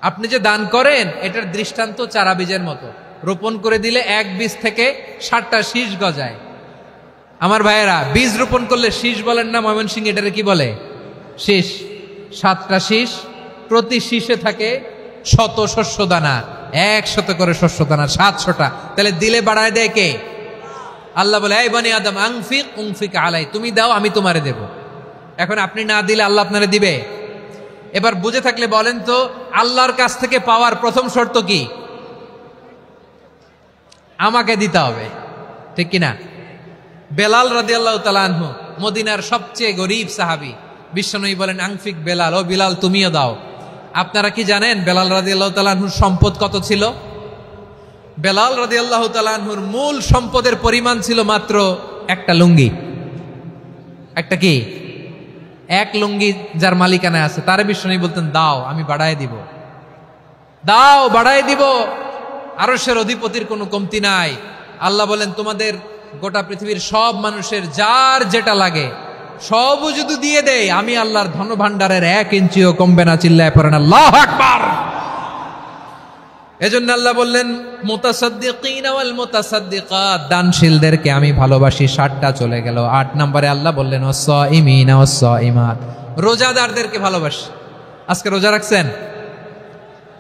আপনি যে দান করেন এটার দৃষ্টান্ত চারা বীজের মতো, রোপণ করে দিলে এক বীজ থেকে 60টা শীষ গজায়। আমার ভাইয়েরা, বীজ রোপণ করলে শীষ বলেন না ময়মনসিংহ, এটারে কি বলে? শীষ। 7টা শীষ, প্রতি শীষে থাকে শত শস্য দানা, 100 করে শস্য দানা, 700টা। তাহলে দিলে বাড়ায় দেয় কে? আল্লাহ বলে এই বনি আদম আনফিক উনফিক আলাই, তুমি দাও আমি তোমারে দেব। এখন আপনি না দিলে আল্লাহ আপনারে দিবে? এবার বুঝে থাকলে বলেন তো, আল্লাহর কাছ থেকে পাওয়ার প্রথম শর্ত কি? আমাকে দিতে হবে, ঠিক কিনা? বেলাল রাদিয়াল্লাহু তাআলা আনহু, মদিনার সবচেয়ে গরীব সাহাবী, বিশ্বনবী বলেন আনফিক বেলাল, ও বিলাল তুমিও দাও। আপনারা কি জানেন বেলাল রাদিয়াল্লাহু তাআলা আনহুর সম্পদ কত ছিল? বেলাল রাদিয়াল্লাহু তাআলা আনহুর মূল সম্পদের পরিমাণ ছিল মাত্র একটা লুঙ্গি। একটা কি? এক লুঙ্গি যার মালিকানায় আছে, তারে বিশ্বনবী বলতেন দাও আমি বাড়ায় দিব। দাও, বাড়াই দিব। আরশের অধিপতির কোনো কমতি নাই। আল্লাহ বলেন তোমাদের গোটা পৃথিবীর সব মানুষের যার যেটা লাগে সব যদি দিয়ে দেয়, আমি আল্লাহর ধন ভাণ্ডারের 1 ইঞ্চিও কমবে না। চিল্লায় পড়েন আল্লাহু আকবার। এজন্য আল্লাহ বললেন মুতাসাদ্দিকিন ওয়াল মুতাসাদ্দিকাত, দানশীলদেরকে আমি ভালোবাসি। 7টা চলে গেল। 8 নম্বরে আল্লাহ বললেন ওয়াসসাইমিনা ওয়াসসাইমাত, রোজাদারদেরকে ভালোবাসি। আজকে রোজা রাখছেন?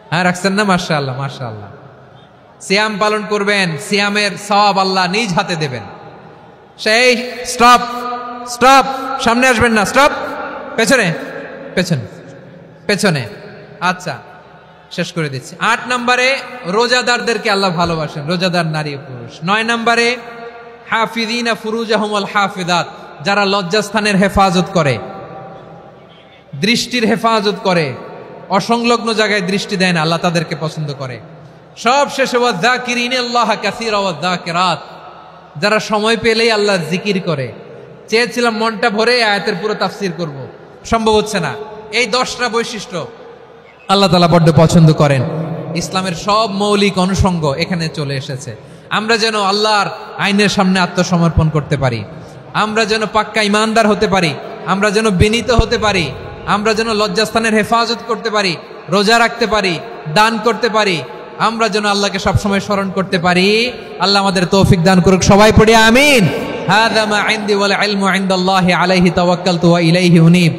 হ্যাঁ, রাখছেন না? মাশাআল্লাহ মাশাআল্লাহ। সিয়াম পালন করবেন, সিয়ামের সওয়াব আল্লাহ নিজ হাতে দেবেন। সেই স্টপ স্টপ, সামনে আসবেন না, স্টপ, পেছনে পেছনে পেছনে। আচ্ছা, শেষ করে দিচ্ছি। 8 নম্বরে রোজাদারদেরকে আল্লাহ ভালোবাসেন, রোজাদার নারী ও পুরুষ। 9 নম্বরে হাফিযিনা ফুরুজাহুম ওয়াল হাফিযাত, যারা লজ্জাস্থানের হেফাজত করে, দৃষ্টির হেফাজত করে, অসংলগ্ন জায়গায় দৃষ্টি দেয় না, আল্লাহ তাদেরকে পছন্দ করে। সব শেষে ওয়াযাকিরিনাল্লাহা কাসীরা ওয়াযাকিরাত, যারা সময় পেলেই আল্লাহর জিকির করে। চেয়েছিলাম মনটা ভরে আয়াতের পুরো তাফসীর করব, সম্ভব হচ্ছে না। এই 10টা বৈশিষ্ট্য আল্লাহ তাআলা বড্ড পছন্দ করেন। ইসলামের সব মৌলিক অনুষঙ্গ এখানে চলে এসেছে। আমরা যেন আল্লাহর আইনের সামনে আত্মসমর্পণ করতে পারি, আমরা যেন পাক্কা ইমানদার হতে পারি, আমরা যেন বিনীত হতে পারি, আমরা যেন লজ্জাস্থানের হেফাজত করতে পারি, রোজা রাখতে পারি, দান করতে পারি, আমরা যেন আল্লাহকে সবসময় স্মরণ করতে পারি। আল্লাহ আমাদের তৌফিক দান করুক। সবাই পড়ি আমিন। হাযা মা ইনদি ওয়াল ইলমু ইনদাল্লাহি আলাইহি তাওয়াক্কালতু ওয়া ইলাইহি উনীব।